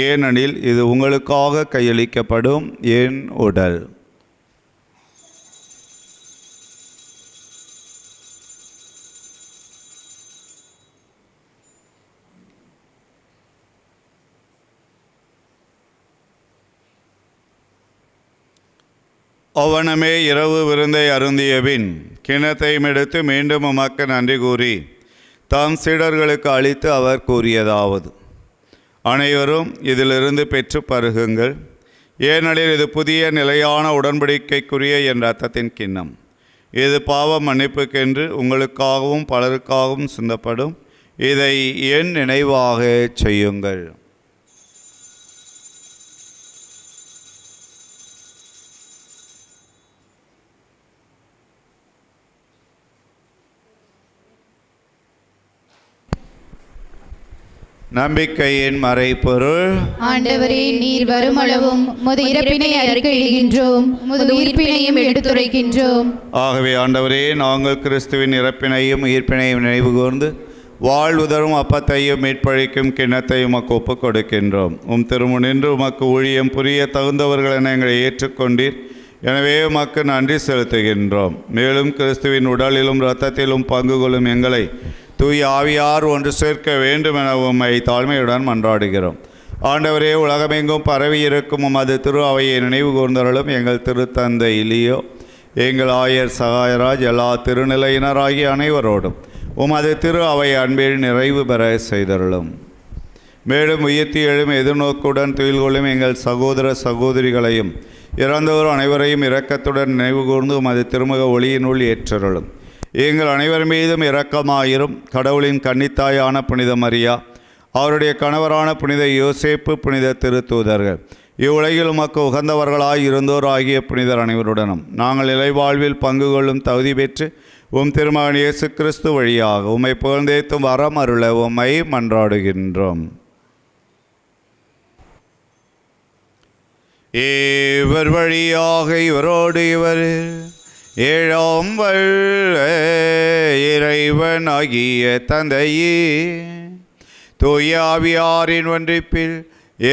ஏனெனில் இது உங்களுக்காக கையளிக்கப்படும் என் உடல். அவனமே இரவு விருந்தை அருந்தியபின் கிணத்தையும் எடுத்து மீண்டும் உமக்கு நன்றி கூறி தாம் சீடர்களுக்கு அளித்து அவர் கூறியதாவது: அனைவரும் இதிலிருந்து பெற்று பருகுங்கள், ஏனெனில் இது புதிய நிலையான உடன்படிக்கைக்குரிய என் இரத்தத்தின் கிண்ணம். இது பாவ மன்னிப்புக்கென்று உங்களுக்காகவும் பலருக்காகவும் சிந்தப்படும். இதை என் நினைவாக செய்யுங்கள். நம்பிக்கையின் மறைபொருள்: ஆண்டவரே, நீர் வருமளவும் உமது இறப்பினை அறிக்கையிடுகின்றோம், உமது உயிர்ப்பினையும் எடுத்துரைக்கின்றோம். ஆகவே ஆண்டவரே, நாங்கள் கிறிஸ்துவின் இறப்பினையும் உயிர்ப்பினையும் நினைவு கூர்ந்து வாழ்வுதரும் அப்பத்தையும் மீட்பழிக்கும் கிண்ணத்தை உமக்கு ஒப்புக் கொடுக்கின்றோம். உம் திருமுனின்று உமக்கு ஊழியம் புரிய தகுந்தவர்கள் என எங்களை ஏற்றுக்கொண்டீர். எனவே உமக்கு நன்றி செலுத்துகின்றோம். மேலும் கிறிஸ்துவின் உடலிலும் இரத்தத்திலும் பங்கு கொள்ளும் எங்களை தூய ஆவியார் ஒன்று சேர்க்க வேண்டும் என உம்மை தாழ்மையுடன் மன்றாடுகிறோம். ஆண்டவரே, உலகமெங்கும் பரவி இருக்கும் உமது திரு அவையை நினைவு கூர்ந்தவர்களும் எங்கள் திருத்தந்தை இலியோ, எங்கள் ஆயர் சகாயராஜ், எல்லா திருநிலையினராகிய அனைவரோடும் உமது திரு அவை அன்பில் நிறைவு பெற செய்தருளும். மேலும் உயிர்த்தி எழும் எதிர்நோக்குடன் துயில் கொள்ளும் எங்கள் சகோதர சகோதரிகளையும் இறந்தோர் அனைவரையும் இரக்கத்துடன் நினைவு கூர்ந்து உமது திருமுக ஒளியினுள் ஏற்றருளும். எங்கள் அனைவர் மீதும் இரக்கமாயிரும். கடவுளின் கன்னித்தாயான புனித மரியா, அவருடைய கணவரான புனித யோசேப்பு, புனித திருத்தூதர்கள், இவ்வுலகில் உமக்கு உகந்தவர்களாய் இருந்தோர் ஆகிய புனிதர் அனைவருடனும் நாங்கள் இலைவாழ்வில் பங்கு கொள்ளும் தகுதி பெற்று உம் திருமகன் இயேசு கிறிஸ்து வழியாக உம்மை புகழ்ந்தேத்தும் வரம் அருள உம்மை மன்றாடுகின்றோம். இவர் வழியாக இவரோடு இவர் ஏழாம் வல்ல இறைவனாகிய தந்தையே தூய ஆவியாரின் ஒன்றிப்பில்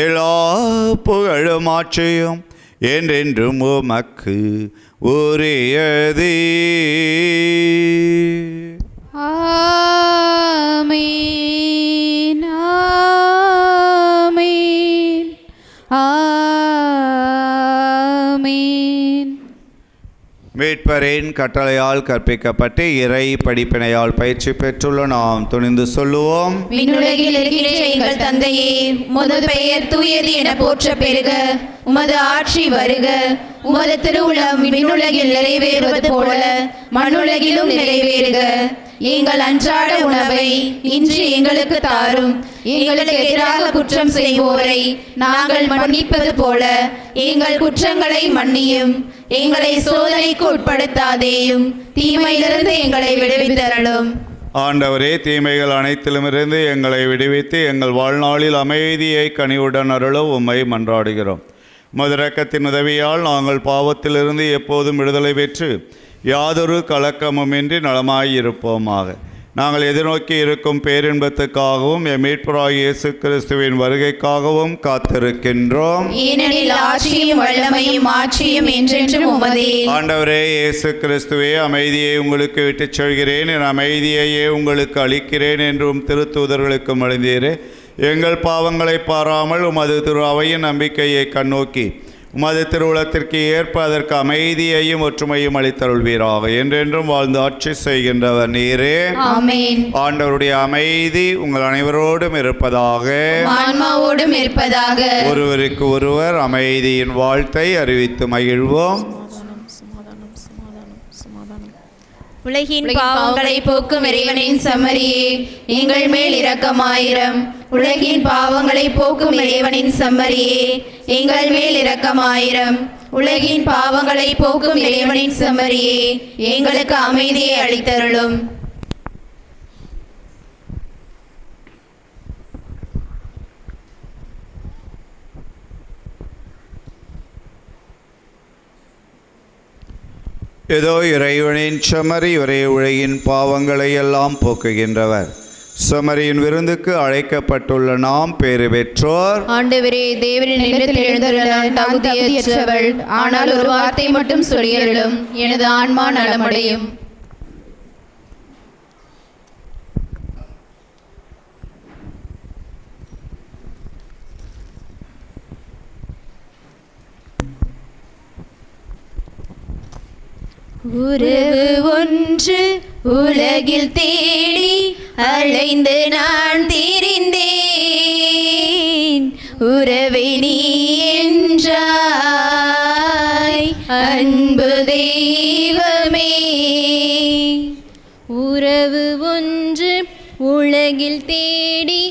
எல்லா புகழும் ஆட்சியும் என்றென்றும் உமக்கு உரியதே. ஆமென், ஆமென், ஆமென். மீட்பரின் கட்டளையால் கற்பிக்கப்பட்டு இறை படிப்பினையால் பயிற்சி பெற்றுள்ள நாம் துணிந்து சொல்லுவோம். விண்ணுலகில் இருக்கிற எங்கள் தந்தையே, உமது பெயர் தூயது என போற்ற பெறுக. உமது ஆட்சி வருக. உமது திருவுளம் விண்ணுலகில் நிறைவேறுவது போல மண்ணுலகிலும் நிறைவேறுக. எங்கள் அன்றாட உணவை இன்று எங்களுக்கு தாரும். எங்களுக்கு எதிராக குற்றம் செய்வோரை நாங்கள் மன்னிப்பது போல எங்கள் குற்றங்களை மன்னியும். எங்களை சோதனைக்கு உட்படுத்தாதேயும், தீமையிலிருந்து எங்களை விடுவித்தருளும். ஆண்டவரே, தீமைகள் அனைத்திலுமிருந்து எங்களை விடுவித்து எங்கள் வாழ்நாளில் அமைதியை கனிவுடன் அருள உம்மை மன்றாடுகிறோம். மதுரக்கத்தின் உதவியால் நாங்கள் பாவத்திலிருந்து எப்போதும் விடுதலை பெற்று யாதொரு கலக்கமுமின்றி நலமாயிருப்போமாக. நாங்கள் எதிர்நோக்கி இருக்கும் பேரின்பத்துக்காகவும் எம் மீட்பராகிய இயேசு கிறிஸ்துவின் வருகைக்காகவும் காத்திருக்கின்றோம். ஏனெனில் ஆட்சியும் வல்லமையும் மாட்சியும் என்றென்றும் உமதே. ஆண்டவரே இயேசு கிறிஸ்துவே, அமைதியை உங்களுக்கு விட்டுச் செல்கிறேன், என் அமைதியையே உங்களுக்கு அளிக்கிறேன் என்றும் திருத்தூதர்களுக்கு மொழிந்தீரே. எங்கள் பாவங்களை பாராமல் உமது திரு அவையின் நம்பிக்கையை கண்ணோக்கி உமது திருவுளத்திற்கு ஏற்ப அதற்கு அமைதியையும் ஒற்றுமையும் அளித்தருள்வீராக. என்றென்றும் வாழ்ந்து ஆட்சி செய்கின்றவர் நீரே. ஆமென். ஆண்டவருடைய அமைதி உங்கள் அனைவரோடும் இருப்பதாக, ஆன்மாவோடும் இருப்பதாக. ஒருவருக்கு ஒருவர் அமைதியின் வாழ்த்தை அறிவித்து மகிழ்வோம். உலகின் பாவங்களை போக்கும் இறைவனின் செம்மறியே, எங்கள் மேல் இரக்கமாயிரம். உலகின் பாவங்களை போக்கும் இறைவனின் செம்மறியே, எங்கள் மேல் இரக்கமாயிரம். உலகின் பாவங்களை போக்கும் இறைவனின் செம்மறியே, எங்களுக்கு அமைதியை அளித்தருளும். ஏதோ இறைவனின் செம்மறி, ஒரே உலகின் பாவங்களை எல்லாம் போக்குகின்றவர். செம்மறியின் விருந்துக்கு அழைக்கப்பட்டுள்ள நாம் பேறு பெற்றோர். ஆண்டவரே, தேவரின் இல்லத்தில் எழுந்தருள நான் தகுதியற்றவள். ஆனால் ஒரு வார்த்தை மட்டும் சொல்லியருளும், எனது ஆன்மா நலமடையும். உறவு ஒன்று உலகில் தேடி அலைந்து நான் திரிந்தேன். உறவை நீ என்றாய் அன்பு தெய்வமே. உறவு ஒன்று உலகில் தேடி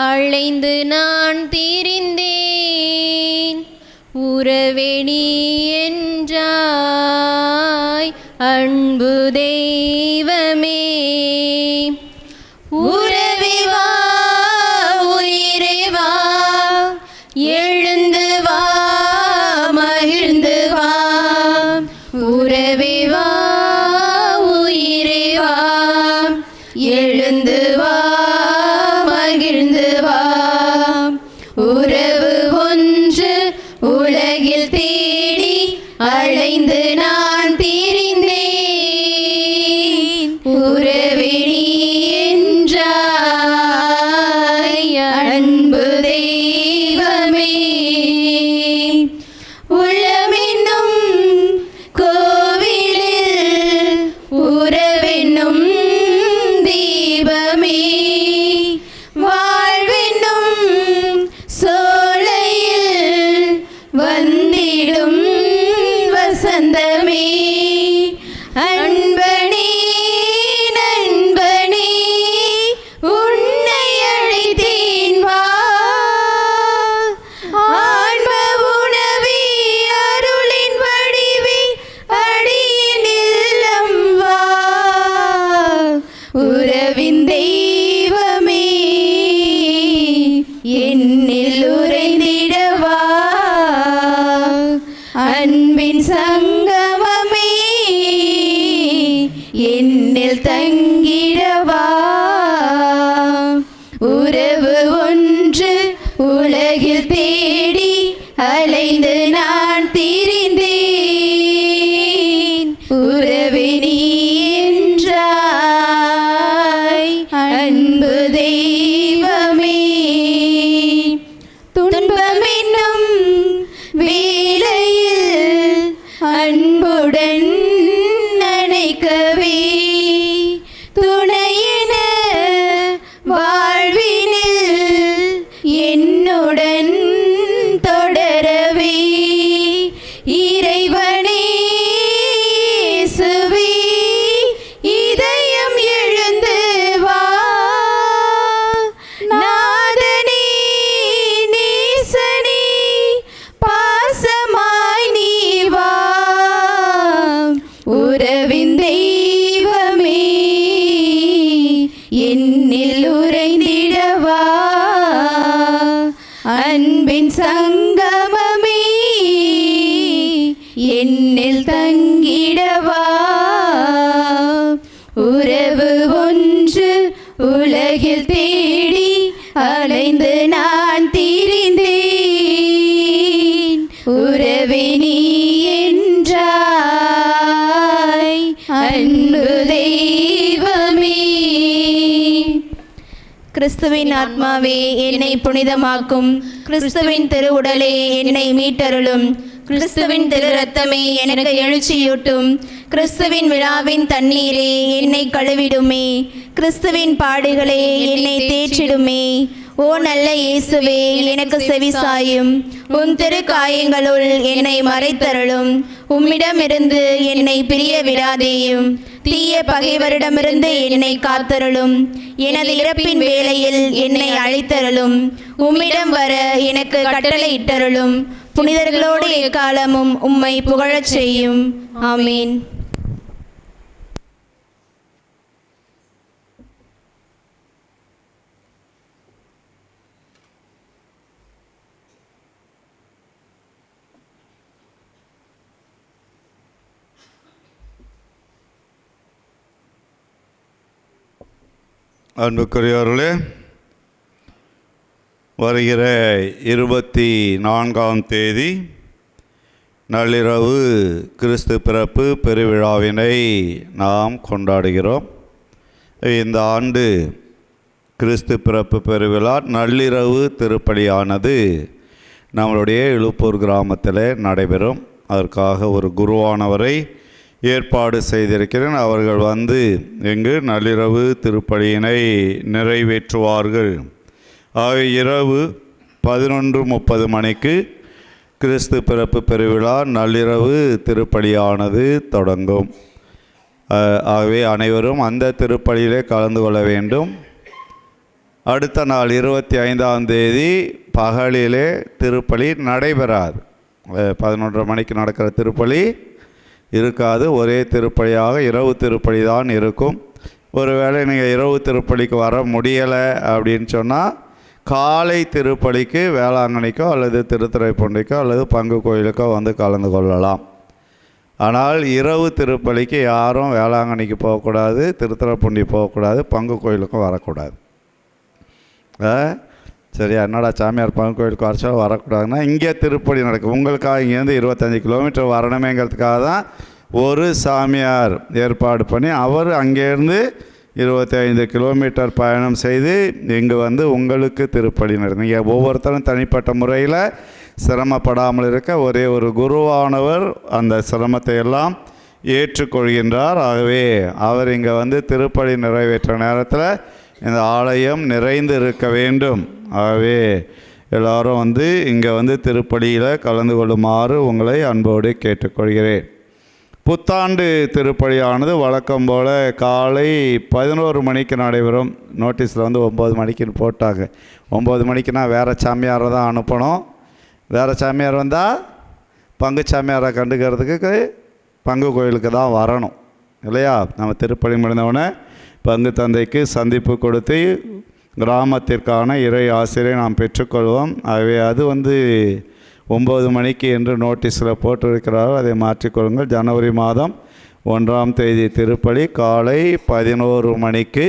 அலைந்து நான் திரிந்தேன். உறவே நீ என்றாய் அன்பு தெய்வமே. உறவே வா, உயிரே வா, எழுந்து வா, மகிழ்ந்து வா. உறவே வா, உயிரே வா, எழுந்து வா, மகிழ்ந்து வா. உறவு ஒன்று உலகில் தேடி அலைந்து நான் திரிந்தேன். உறவே நீ என்றாய் அன்பு தெய்வமே. உள்ளமென்னும் கோவிலில் உறவென்னும் தீபமே. வாழ்வென்னும் உறவின் தெய்வமே என்னில் உறைந்திடவா, அன்பின் சங்கமமே என்னில் தங்கிடவா. உறவு ஒன்று உலகில் தேடி அலைந்து நான் திரிந்தேன், உறவே நீ என்றாய் அன்பு தெய்வமே. துன்பம் என்னும் வேளையில் அன்புடன் நினைக்கவே, துணையென வாழ்வினில் என்னுடன் தொடரவே, இறைவனே இயேசுவே இதயம் எழுந்து வா, நாதனே நேசனே பாசமாய் நீ வா. உறவின் தெய்வமே என்னில் உறைந்திடவா, அன்பின் சங்கமமே என்னில் தங்கிடவா. உறவு ஒன்று உலகில் தேடி அலைந்து நான் திரிந்தேன், உறவே நீ என்றாய் அன்பு தெய்வமே. கிறிஸ்துவின் ஆத்மாவே என்னை புனிதமாக்கும், கிறிஸ்துவின் திருவுடலே என்னை மீட்டருளும், கிறிஸ்துவின் திரு ரத்தமே எனக்கு எழுச்சியூட்டும், கிறிஸ்துவின் விழாவின் தண்ணீரே என்னை கழுவிடுமே, கிறிஸ்துவின் பாடுகளே என்னை தேற்றிடுமே. ஓ நல்ல இயேசுவே எனக்கு செவிசாயும், உன் திரு காயங்களுள் என்னை மறைத்தருளும், உம்மிடமிருந்து என்னை பிரிய விடாதேயும், தீய பகைவரிடமிருந்து என்னை காத்தருளும், எனது இறப்பின் வேளையில் என்னை அழைத்தருளும், உம்மிடம் வர எனக்கு கட்டளை இட்டருளும், புனிதர்களோடு எக்காலமும் உம்மை புகழச் செய்யும். ஆமீன். அன்புக்குரியவர்களே, வருகிற 24ஆம் தேதி நள்ளிரவு கிறிஸ்து பிறப்பு பெருவிழாவினை நாம் கொண்டாடுகிறோம். இந்த ஆண்டு கிறிஸ்து பிறப்பு பெருவிழா நள்ளிரவு திருப்பலியானது நம்மளுடைய இழுப்பூர் கிராமத்தில் நடைபெறும். அதற்காக ஒரு குருவானவரை ஏற்பாடு செய்திருக்கிறேன். அவர்கள் வந்து இங்கு நள்ளிரவு திருப்பலியினை நிறைவேற்றுவார்கள். ஆக இரவு 11:30 மணிக்கு கிறிஸ்து பிறப்பு பெருவிழா நள்ளிரவு திருப்பலியானது தொடங்கும். ஆகவே அனைவரும் அந்த திருப்பலியிலே கலந்து கொள்ள வேண்டும். அடுத்த நாள் 25ஆம் தேதி பகலிலே திருப்பலி நடைபெறாது. 11:30 மணிக்கு நடக்கிற திருப்பலி இருக்காது. ஒரே திருப்பலியாக இரவு திருப்பலி தான் இருக்கும். ஒருவேளை நீங்கள் இரவு திருப்பலிக்கு வர முடியலை அப்படின்னு சொன்னால் காலை திருப்பலிக்கு வேளாங்கண்ணிக்கோ அல்லது திருத்துறைப்பூண்டிக்கோ அல்லது பங்கு கோயிலுக்கோ வந்து கலந்து கொள்ளலாம். ஆனால் இரவு திருப்பலிக்கு யாரும் வேளாங்கண்ணிக்கு போகக்கூடாது, திருத்துறைப்பூண்டி போகக்கூடாது, பங்கு கோயிலுக்கும் வரக்கூடாது. சரியா? என்னடா சாமியார் பங்கு கோயிலுக்கு வரைச்சா வரக்கூடாதுன்னா இங்கே திருப்பலி நடக்கும். உங்களுக்காக இங்கேருந்து 25 கிலோமீட்டர் வரணுமேங்கிறதுக்காக தான் ஒரு சாமியார் ஏற்பாடு பண்ணி அவர் அங்கேருந்து 25 கிலோமீட்டர் பயணம் செய்து இங்கு வந்து உங்களுக்கு திருப்பலி நடக்கும். நீங்கள் ஒவ்வொருத்தரும் தனிப்பட்ட முறையில் சிரமப்படாமல் இருக்க ஒரே ஒரு குருவானவர் அந்த சிரமத்தை எல்லாம் ஏற்றுக்கொள்கின்றார். ஆகவே அவர் இங்கே வந்து திருப்பலி நிறைவேற்ற நேரத்தில் இந்த ஆலயம் நிறைந்து இருக்க வேண்டும். ஆகவே எல்லோரும் வந்து இங்கே வந்து திருப்பலியில் கலந்து கொள்ளுமாறு உங்களை அன்போடு கேட்டுக்கொள்கிறேன். புத்தாண்டு திருப்பலியானது வழக்கம் போல் காலை 11 மணிக்கு நடைபெறும். நோட்டீஸில் வந்து 9 மணிக்குன்னு போட்டாங்க. 9 மணிக்குனா வேறு சாமியாரை தான் அனுப்பணும். வேறு சாமியார் வந்தால் பங்கு சாமியாரை கண்டுக்கிறதுக்கு பங்கு கோயிலுக்கு தான் வரணும் இல்லையா? நம்ம திருப்பலி முடிந்தவுடனே பங்கு தந்தைக்கு சந்திப்பு கொடுத்து கிராமத்திற்கான இறை ஆசிரியை நாம் பெற்றுக்கொள்வோம். ஆகவே அது 9 மணிக்கு என்று நோட்டீஸில் போட்டிருக்கிறார்கள், அதை மாற்றிக்கொள்ளுங்கள். ஜனவரி மாதம் 1ஆம் தேதி திருப்பலி காலை 11 மணிக்கு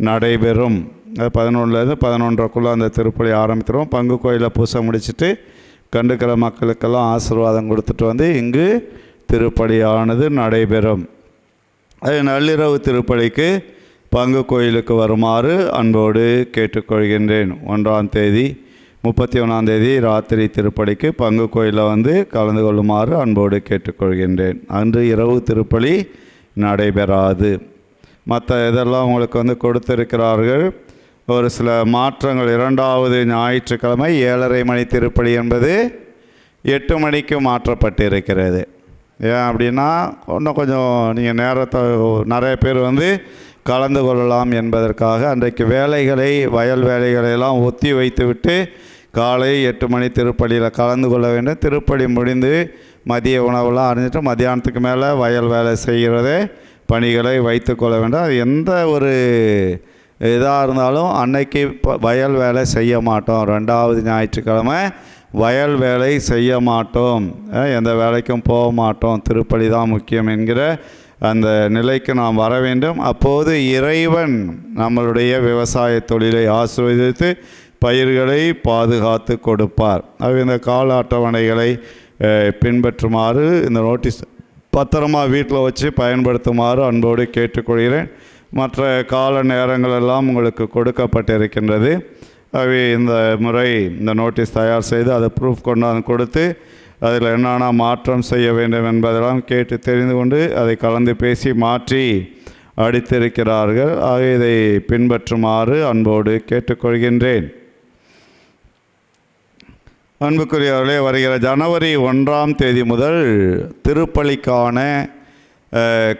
நடைபெறும். 11லேருந்து 11:30 அந்த திருப்பலி ஆரம்பித்துருவோம். பங்கு கோயிலை பூசை முடிச்சுட்டு கண்டுக்கிற மக்களுக்கெல்லாம் ஆசீர்வாதம் கொடுத்துட்டு இங்கு திருப்பலியானது நடைபெறும். அது நள்ளிரவு திருப்பலிக்கு பங்கு கோயிலுக்கு வருமாறு அன்போடு கேட்டுக்கொள்கின்றேன். 1ஆம் தேதி 31ஆம் தேதி ராத்திரி திருப்பலிக்கு பங்கு கோயிலில் கலந்து கொள்ளுமாறு அன்போடு கேட்டுக்கொள்கின்றேன். அன்று இரவு திருப்பலி நடைபெறாது. மற்ற இதெல்லாம் உங்களுக்கு கொடுத்திருக்கிறார்கள். ஒரு சில மாற்றங்கள். 2வது ஞாயிற்றுக்கிழமை 7:30 மணி திருப்பலி என்பது 8 மணிக்கு மாற்றப்பட்டிருக்கிறது. ஏன் அப்படின்னா இன்னும் கொஞ்சம் நீங்கள் நேரத்தை நிறைய பேர் கலந்து கொள்ளலாம் என்பதற்காக அன்றைக்கு வேலைகளை, வயல் வேலைகளெல்லாம் ஒத்தி வைத்துவிட்டு காலை 8 மணி திருப்பலியில் கலந்து கொள்ள வேண்டும். திருப்பலி முடிந்து மதிய உணவெல்லாம் அறிஞ்சிட்டு மத்தியானத்துக்கு மேலே வயல் வேலை செய்கிறதே பணிகளை வைத்து கொள்ள வேண்டும். அது எந்த ஒரு இதாக இருந்தாலும் அன்னைக்கு வயல் வேலை செய்ய மாட்டோம். 2வது ஞாயிற்றுக்கிழமை வயல் வேலை செய்ய மாட்டோம், எந்த வேலைக்கும் போக மாட்டோம், திருப்பலி தான் முக்கியம் என்கிற அந்த நிலைக்கு நாம் வர வேண்டும். அப்போது இறைவன் நம்மளுடைய விவசாய தொழிலை ஆசீர்வதித்து பயிர்களை பாதுகாத்து கொடுப்பார். ஆகவே இந்த கால அட்டவணைகளை பின்பற்றுமாறு, இந்த நோட்டீஸ் பத்திரமா வீட்டில் வச்சு பயன்படுத்துமாறு அன்போடு கேட்டுக்கொள்கிறேன். மற்ற கால நேரங்களெல்லாம் உங்களுக்கு கொடுக்கப்பட்டிருக்கின்றது. ஆகவே இந்த முறை இந்த நோட்டீஸ் தயார் செய்து அதை ப்ரூஃப் கொண்டாந்து கொடுத்து அதில் என்னென்ன மாற்றம் செய்ய வேண்டும் என்பதெல்லாம் கேட்டு தெரிந்து கொண்டு அதை கலந்து பேசி மாற்றி அடித்திருக்கிறார்கள். ஆகவே இதை பின்பற்றுமாறு அன்போடு கேட்டுக்கொள்கின்றேன். அன்புக்குரியவர்களே, வருகிற ஜனவரி 1ஆம் தேதி முதல் திருப்பலிக்கான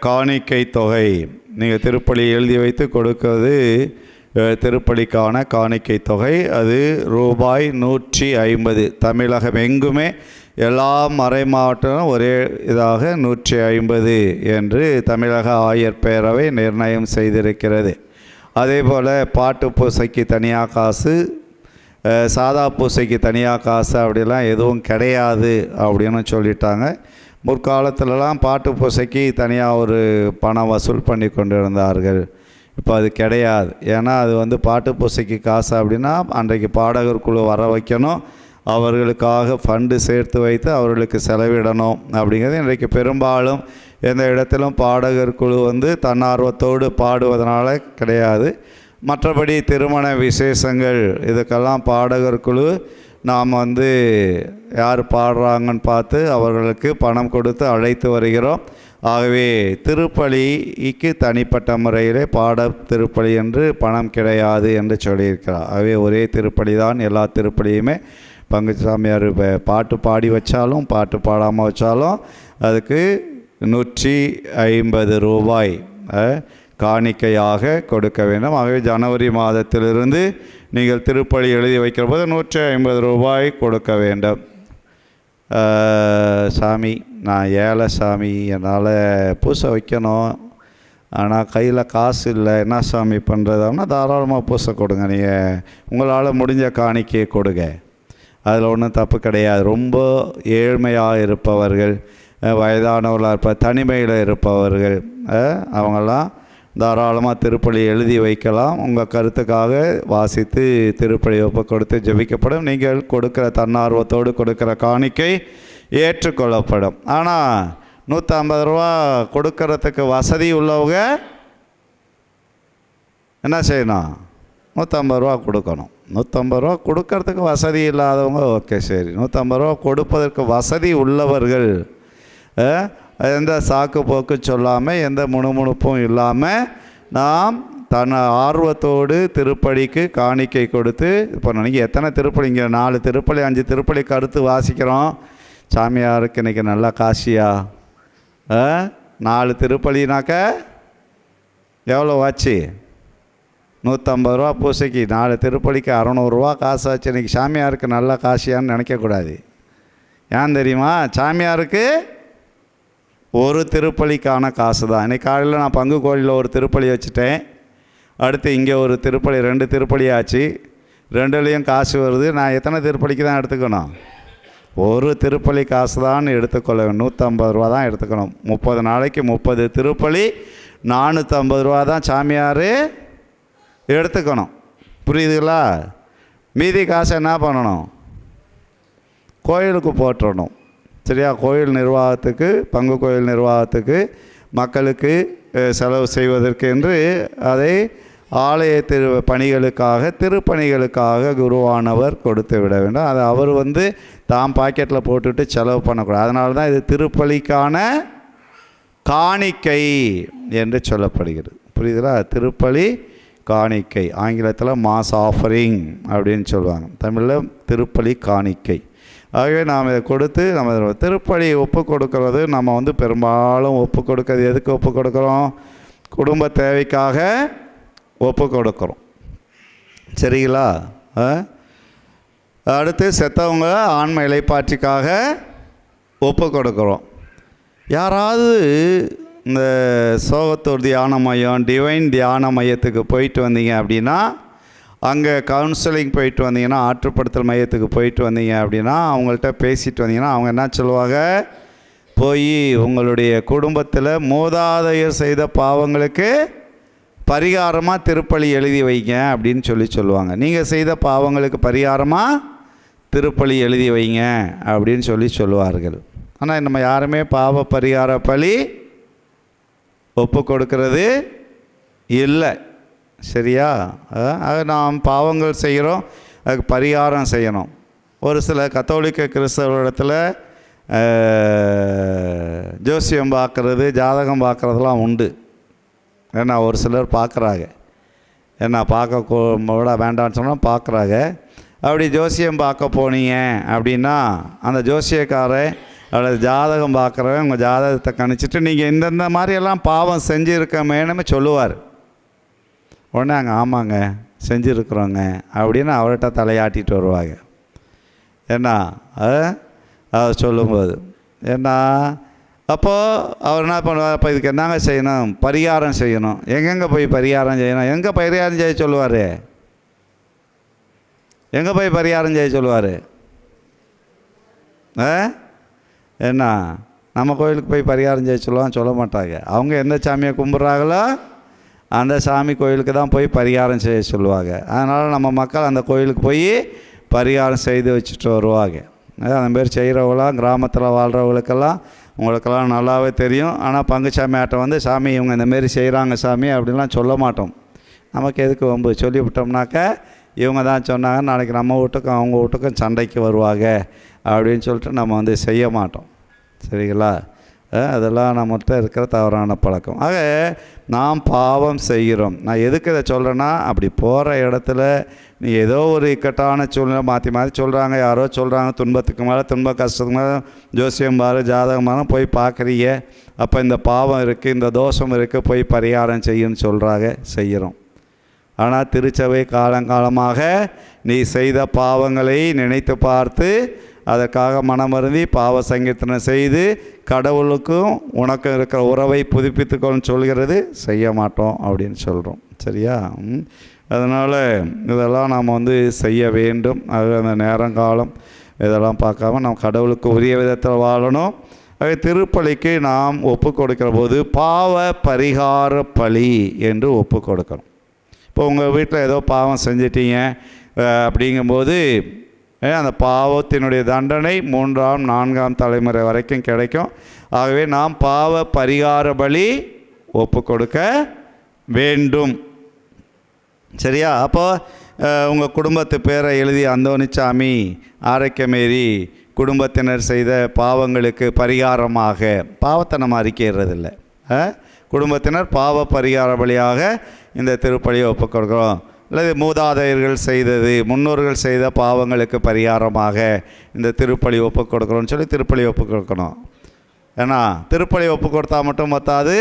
காணிக்கை தொகை நீங்கள் திருப்பலி எழுதி வைத்து கொடுக்கிறது. திருப்பலிக்கான காணிக்கை தொகை அது ரூபாய் 150. தமிழகம் எங்குமே எல்லா மறை மாவட்டங்களும் ஒரே இதாக 150 என்று தமிழக ஆயர் பேரவை நிர்ணயம் செய்திருக்கிறது. அதே போல் பாட்டு பூசைக்கு தனியாக காசு, சாதா பூசைக்கு தனியாக காசு அப்படிலாம் எதுவும் கிடையாது அப்படின்னு சொல்லிட்டாங்க. முற்காலத்திலலாம் பாட்டு பூசைக்கு தனியாக ஒரு பணம் வசூல் பண்ணி கொண்டு இருந்தார்கள். இப்போ அது கிடையாது. ஏன்னா அது பாட்டு பூசைக்கு காசு அப்படின்னா அன்றைக்கு பாடகர் குழு வர வைக்கணும், அவர்களுக்காக ஃபண்டு சேர்த்து வைத்து அவர்களுக்கு செலவிடணும் அப்படிங்கிறது இன்றைக்கு பெரும்பாலும் எந்த இடத்திலும் பாடகர் குழு தன்னார்வத்தோடு பாடுவதனால கிடையாது. மற்றபடி திருமண விசேஷங்கள் இதுக்கெல்லாம் பாடகர் குழு நாம் யார் பாடுறாங்கன்னு பார்த்து அவர்களுக்கு பணம் கொடுத்து அழைத்து வருகிறோம். ஆகவே திருப்பலிக்கு தனிப்பட்ட முறையிலே பாட திருப்பலி என்று பணம் கிடையாது என்று சொல்லியிருக்கிறார். ஆகவே ஒரே திருப்பலி தான். எல்லா திருப்பலியுமே பங்கு சாமியார் பாட்டு பாடி வச்சாலும் பாட்டு பாடாமல் வச்சாலும் அதுக்கு 150 ரூபாய் காணிக்கையாக கொடுக்க வேண்டும். ஆகவே ஜனவரி மாதத்திலிருந்து நீங்கள் திருப்பலி எழுதி வைக்கிற போது 150 ரூபாய் கொடுக்க வேண்டும். சாமி, நான் ஏழை சாமி, என்னால் பூசை வைக்கணும், ஆனால் கையில் காசு இல்லை, என்ன சாமி பண்ணுறதுனா தாராளமாக பூசை கொடுங்க. நீங்கள் உங்களால் முடிஞ்ச காணிக்கையை கொடுங்க, அதில் ஒன்றும் தப்பு கிடையாது. ரொம்ப ஏழ்மையாக இருப்பவர்கள், வயதானவர்களாக தனிமையில் இருப்பவர்கள் அவங்கெல்லாம் தாராளமாக திருப்பலி எழுதி வைக்கலாம். உங்கள் கருத்துக்காக வாசித்து திருப்பலி ஒப்பு கொடுத்து ஜெபிக்கப்படும். நீங்கள் கொடுக்குற தன்னார்வத்தோடு கொடுக்குற காணிக்கை ஏற்றுக்கொள்ளப்படும். ஆனால் 150 ரூபா கொடுக்கறதுக்கு வசதி உள்ளவங்க என்ன செய்யணும்? 150 ரூபா கொடுக்கணும். 150 ரூபா கொடுக்கறதுக்கு வசதி இல்லாதவங்க ஓகே சரி. 150 ரூபா கொடுப்பதற்கு வசதி உள்ளவர்கள் எந்த சாக்கு போக்கு சொல்லாமல் எந்த முணுமுணுப்பும் இல்லாமல் நாம் தன் ஆர்வத்தோடு திருப்பலிக்கு காணிக்கை கொடுத்து, இப்போ நீங்கள் எத்தனை திருப்பலி, இங்கே 4 திருப்பலி 5 திருப்பலி கருத்து வாசிக்கிறோம். சாமியாருக்கு இன்றைக்கி நல்லா காசியா 4 திருப்பலினாக்க எவ்வளோ ஆச்சு? 150 ரூபா பூசைக்கு, 4 திருப்பலிக்கு 600 ரூபா காசு ஆச்சு. இன்றைக்கி சாமியாருக்கு நல்லா காசியான்னு நினைக்கக்கூடாது. ஏன் தெரியுமா? சாமியாருக்கு ஒரு திருப்பலிக்கான காசு தான். இன்றைக்கி காலையில் நான் பங்கு கோயிலில் ஒரு திருப்பலி வச்சுட்டேன். அடுத்து இங்கே ஒரு திருப்பலி, 2 திருப்பலி ஆச்சு, 2லேயும் காசு வருது. நான் எத்தனை திருப்பலிக்கு தான் எடுத்துக்கணும்? ஒரு திருப்பலி காசு தான் எடுத்துக்கொள்ள வேண்டும். 150 ரூபா தான் எடுத்துக்கணும். 30 நாளைக்கு 30 திருப்பலி, 450 ரூபா தான் சாமியார் எடுத்துக்கணும். புரியுதுங்களா? மீதி காசை என்ன பண்ணணும்? கோயிலுக்கு போட்டுடணும். சரியா? கோயில் நிர்வாகத்துக்கு, பங்கு கோயில் நிர்வாகத்துக்கு, மக்களுக்கு செலவு செய்வதற்கு என்று அதை ஆலய பணிகளுக்காக, திருப்பணிகளுக்காக குருவானவர் கொடுத்து விட வேண்டும். அதை அவர் தாம் பாக்கெட்டில் போட்டுட்டு செலவு பண்ணக்கூடாது. அதனால தான் இது திருப்பலிக்கான காணிக்கை என்று சொல்லப்படுகிறது. புரியுதுங்களா? திருப்பலி காணிக்கை, ஆங்கிலத்தில் மாஸ் ஆஃபரிங் அப்படின்னு சொல்லுவாங்க, தமிழில் திருப்பலி காணிக்கை. ஆகவே நாம் இதை கொடுத்து நம்ம திருப்பலி ஒப்பு கொடுக்கறது, நம்ம பெரும்பாலும் ஒப்பு கொடுக்கறது எதுக்கு ஒப்பு கொடுக்குறோம்? குடும்ப தேவைக்காக ஒப்பு கொடுக்குறோம். சரிங்களா? அடுத்து செத்தவங்க ஆன்ம இலைப்பாற்றிக்காக ஒப்பு கொடுக்குறோம். யாராவது இந்த சோகத்தூர் தியான மையம், டிவைன் தியான மையத்துக்கு போயிட்டு வந்தீங்க அப்படின்னா, அங்கே கவுன்சிலிங் போயிட்டு வந்தீங்கன்னா, ஆற்றுப்படுத்தல் மையத்துக்கு போயிட்டு வந்தீங்க அப்படின்னா, அவங்கள்ட்ட பேசிட்டு வந்தீங்கன்னா அவங்க என்ன சொல்லுவாங்க? போய் உங்களுடைய குடும்பத்தில் மூதாதையர் செய்த பாவங்களுக்கு பரிகாரமாக திருப்பலி எழுதி வைங்க அப்படின்னு சொல்லுவாங்க. நீங்கள் செய்த பாவங்களுக்கு பரிகாரமாக திருப்பலி எழுதி வைங்க அப்படின்னு சொல்லுவார்கள். ஆனால் நம்ம யாருமே பாவ பரிகார பலி ஒப்பு கொடுக்கறது இல்லை. சரியா? நாம் பாவங்கள் செய்கிறோம், அதுக்கு பரிகாரம் செய்யணும். ஒரு சில கத்தோலிக்க கிறிஸ்தவர்களிடத்தில் ஜோசியம் பார்க்குறது, ஜாதகம் பார்க்குறதுலாம் உண்டு. ஏன்னா ஒரு சிலர் பார்க்குறாங்க, ஏன்னா பார்க்க விட வேண்டான்னு சொன்னால் பார்க்குறாங்க. அப்படி ஜோசியம் பார்க்க போனீங்க அப்படின்னா அந்த ஜோசியக்காரன் அல்லது ஜாதகம் பார்க்குறவன் உங்கள் ஜாதகத்தை கணிச்சிட்டு நீங்கள் இந்தந்த மாதிரியெல்லாம் பாவம் செஞ்சுருக்கமேனு சொல்லுவார். உடனே அங்கே ஆமாங்க செஞ்சுருக்குறோங்க அப்படின்னு அவர்கிட்ட தலையாட்டிட்டு வருவாங்க. ஏன்னா அதை சொல்லும்போது ஏன்னா அப்போது அவர் என்ன பண்ணுவார்? அப்போ இதுக்கு என்னங்க செய்யணும்? பரிகாரம் செய்யணும். எங்கெங்கே போய் பரிகாரம் செய்யணும்? எங்கே பரிகாரம் செய்ய சொல்லுவார்? எங்கே போய் பரிகாரம் செய்ய சொல்லுவார்? என்ன நம்ம கோயிலுக்கு போய் பரிகாரம் செய்ய சொல்ல மாட்டாங்க. அவங்க எந்த சாமியை கும்பிட்றாங்களோ அந்த சாமி கோயிலுக்கு தான் போய் பரிகாரம் செய்ய சொல்லுவாங்க. அதனால் நம்ம மக்கள் அந்த கோயிலுக்கு போய் பரிகாரம் செய்து வச்சுட்டு வருவாங்க. அந்த மாரி செய்கிறவங்களாம் கிராமத்தில் வாழ்கிறவங்களுக்கெல்லாம் உங்களுக்கெல்லாம் நல்லாவே தெரியும். ஆனால் பங்குச்சாமி ஆட்டம் சாமி இவங்க இந்தமாரி செய்கிறாங்க சாமி அப்படின்லாம் சொல்ல மாட்டோம். நமக்கு எதுக்கு வம்பு? சொல்லிவிட்டோம்னாக்கா இவங்க தான் சொன்னாங்க, நாளைக்கு நம்ம வீட்டுக்கும் அவங்க வீட்டுக்கும் சண்டைக்கு வருவாங்க அப்படின்னு சொல்லிட்டு நம்ம செய்ய மாட்டோம். சரிங்களா? அதெல்லாம் நம்மகிட்ட இருக்கிற தவறான பழக்கம். ஆக நாம் பாவம் செய்கிறோம். நான் எதுக்கு இதை சொல்கிறேன்னா, அப்படி போகிற இடத்துல நீ ஏதோ ஒரு இக்கட்டான சூழ்நிலை மாற்றி சொல்கிறாங்க, யாரோ சொல்கிறாங்க, துன்பத்துக்கு மேலே துன்பம், கஷ்டத்துக்கு மேலே ஜோசியம் பாரு, ஜாதகம் பாரு போய் பார்க்குறீங்க. அப்போ இந்த பாவம் இருக்குது, இந்த தோஷம் இருக்குது, போய் பரிகாரம் செய்யுன்னு சொல்கிறாங்க, செய்கிறோம். ஆனால் திருச்சபை காலங்காலமாக நீ செய்த பாவங்களை நினைத்து பார்த்து அதற்காக மனமருந்தி பாவ சங்கீர்த்தனை செய்து கடவுளுக்கும் உனக்கும் இருக்கிற உறவை புதுப்பித்துக்கொள்னு சொல்கிறது, செய்ய மாட்டோம் அப்படின்னு சொல்கிறோம். சரியா? அதனால் இதெல்லாம் நாம் செய்ய வேண்டும். அது அந்த நேரங்காலம் இதெல்லாம் பார்க்காம நாம் கடவுளுக்கு உரிய விதத்தில் வாழணும். அது திருப்பலிக்கு நாம் ஒப்பு கொடுக்கிற போது பாவ பரிகார பலி என்று ஒப்பு கொடுக்கணும். இப்போ உங்கள் வீட்டில் ஏதோ பாவம் செஞ்சிட்டீங்க அப்படிங்கும்போது அந்த பாவத்தினுடைய தண்டனை 3ஆம் 4ஆம் தலைமுறை வரைக்கும் கிடைக்கும். ஆகவே நாம் பாவ பரிகார பலி ஒப்பு கொடுக்க வேண்டும். சரியா? அப்போது உங்கள் குடும்பத்து பேரை எழுதி அந்தோனிச்சாமி, ஆரோக்கியமேரி குடும்பத்தினர் செய்த பாவங்களுக்கு பரிகாரமாக, பாவத்தை நம்ம அறிக்கையிடுறதில்லை, குடும்பத்தினர் பாவ பரிகார பலியாக இந்த திருப்பலியை ஒப்பு கொடுக்குறோம். அல்லது மூதாதையர்கள் செய்தது, முன்னோர்கள் செய்த பாவங்களுக்கு பரிகாரமாக இந்த திருப்பலி ஒப்பு கொடுக்குறோன்னு சொல்லி திருப்பலி ஒப்பு கொடுக்கணும். ஏன்னா திருப்பலி ஒப்பு கொடுத்தா மட்டும் பத்தாது,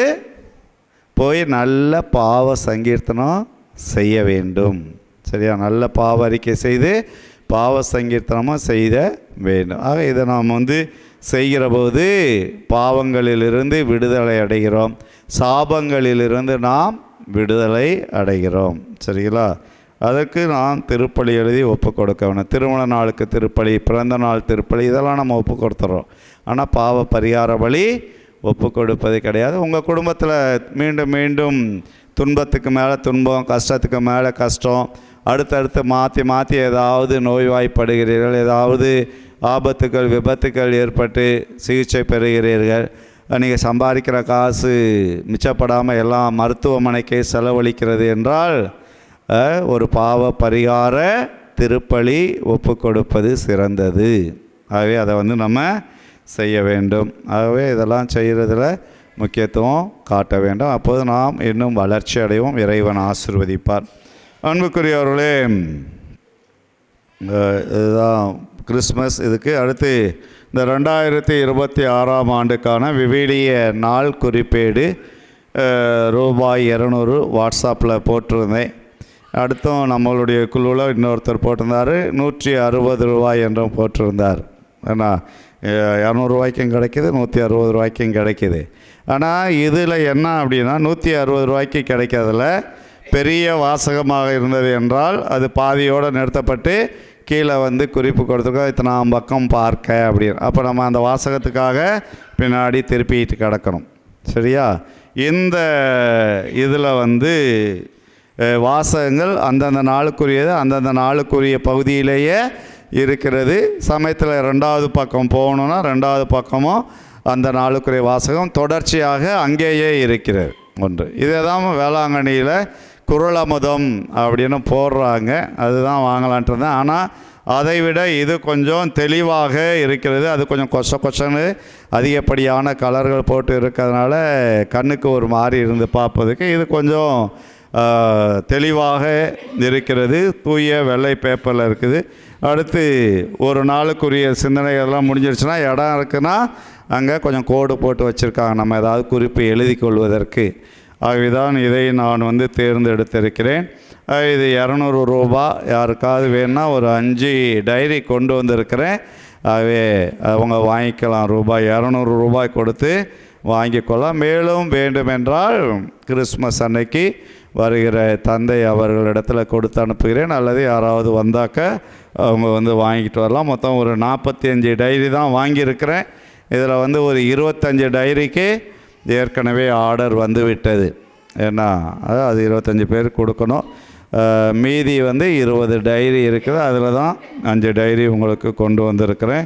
போய் நல்ல பாவ சங்கீர்த்தனம் செய்ய வேண்டும். சரியா? நல்ல பாவ அறிக்கை செய்து பாவ சங்கீர்த்தனமாக செய்த வேண்டும். ஆக இதை நாம் செய்கிற போது பாவங்களிலிருந்து விடுதலை அடைகிறோம், சாபங்களிலிருந்து நாம் விடுதலை அடைகிறோம். சரிங்களா? அதற்கு நாம் திருப்பலி எழுதி ஒப்பு கொடுக்க வேணும். திருமண நாளுக்கு திருப்பலி, பிறந்த நாள் திருப்பலி, இதெல்லாம் நம்ம ஒப்பு கொடுத்துட்றோம். ஆனால் பாவ பரிகார பலி ஒப்பு கொடுப்பது கிடையாது. உங்கள் குடும்பத்தில் மீண்டும் மீண்டும் துன்பத்துக்கு மேலே துன்பம், கஷ்டத்துக்கு மேலே கஷ்டம், அடுத்தடுத்து மாற்றி மாற்றி ஏதாவது நோய்வாய்ப்படுகிறீர்கள், ஏதாவது ஆபத்துக்கள் விபத்துக்கள் ஏற்பட்டு சிகிச்சை பெறுகிறீர்கள், நீங்கள் சம்பாதிக்கிற காசு மிச்சப்படாமல் எல்லாம் மருத்துவமனைக்கே செலவழிக்கிறது என்றால் ஒரு பாவ பரிகார திருப்பலி ஒப்பு கொடுப்பது சிறந்தது. ஆகவே அதை நம்ம செய்ய வேண்டும். ஆகவே இதெல்லாம் செய்கிறதுல முக்கியத்துவம் காட்ட வேண்டும். அப்போது நாம் இன்னும் வளர்ச்சி அடைவோம். இறைவன் ஆசீர்வதிப்பார். அன்புக்குரியவர்களே, இதுதான் கிறிஸ்மஸ். இதுக்கு அடுத்து இந்த 2026 ஆண்டுக்கான விவிலிய நாள் குறிப்பேடு ரூபாய் 200 வாட்ஸ்அப்பில் போட்டிருந்தேன். அடுத்தும் நம்மளுடைய குழுவில் இன்னொருத்தர் போட்டிருந்தார், 160 ரூபாய் என்றும் போட்டிருந்தார். ஏன்னா 200 ரூபாய்க்கும் கிடைக்கிது, 160 ரூபாய்க்கும் கிடைக்கிது. ஆனால் இதில் என்ன அப்படின்னா 160 ரூபாய்க்கு கிடைக்கிறதுல பெரிய வாசகமாக இருந்தது என்றால் அது பாதியோடு நிறுத்தப்பட்டு கீழே குறிப்பு கொடுத்துருக்கோம், இத்தனாம் பக்கம் பார்க்க அப்படின்னு. அப்போ நம்ம அந்த வாசகத்துக்காக பின்னாடி திருப்பிட்டு கிடக்கணும். சரியா? இந்த இதில் வாசகங்கள் அந்தந்த நாளுக்குரியது அந்தந்த நாளுக்குரிய பகுதியிலேயே இருக்கிறது. சமயத்தில் 2வது பக்கம் போகணுன்னா 2வது பக்கமும் அந்த நாளுக்குரிய வாசகம் தொடர்ச்சியாக அங்கேயே இருக்கிறது. ஒன்று இதே தான் வேளாங்கண்ணியில் குறளமுதம் அப்படின்னு போடுறாங்க, அதுதான் வாங்கலான்ட்டு இருந்தேன். ஆனால் அதை விட இது கொஞ்சம் தெளிவாக இருக்கிறது. அது கொஞ்சம் கொச்சன்னு அதிகப்படியான கலர்கள் போட்டு இருக்கிறதுனால கண்ணுக்கு ஒரு மாதிரி இருந்து பார்ப்பதுக்கு இது கொஞ்சம் தெளிவாக இருக்கிறது. தூய வெள்ளை பேப்பரில் இருக்குது. அடுத்து ஒரு நாளுக்குரிய சிந்தனைகள்லாம் முடிஞ்சிருச்சுன்னா இடம் இருக்குன்னா அங்கே கொஞ்சம் கோடு போட்டு வச்சுருக்காங்க, நம்ம ஏதாவது குறிப்பு எழுதி கொள்வதற்கு. ஆகவேதான் இதை நான் தேர்ந்தெடுத்திருக்கிறேன். இது 200 ரூபா. யாருக்காவது வேணுன்னா ஒரு 5 டைரி கொண்டு வந்திருக்கிறேன். ஆகவே அவங்க வாங்கிக்கலாம். ரூபாய் 200 ரூபாய் கொடுத்து வாங்கிக்கொள்ளலாம். மேலும் வேண்டுமென்றால் கிறிஸ்மஸ் அன்னைக்கு வருகிற தந்தை அவர்களிடத்தில் கொடுத்து அனுப்புகிறேன். அல்லது யாராவது வந்தாக்க அவங்க வாங்கிட்டு வரலாம். மொத்தம் ஒரு 45 டைரி தான் வாங்கியிருக்கிறேன். இதில் ஒரு 25 டைரிக்கு ஏற்கனவே ஆர்டர் விட்டது. ஏன்னா அது 25 பேருக்கு கொடுக்கணும். மீதி 20 டைரி இருக்குது. அதில் தான் 5 டைரி உங்களுக்கு கொண்டு வந்திருக்கிறேன்.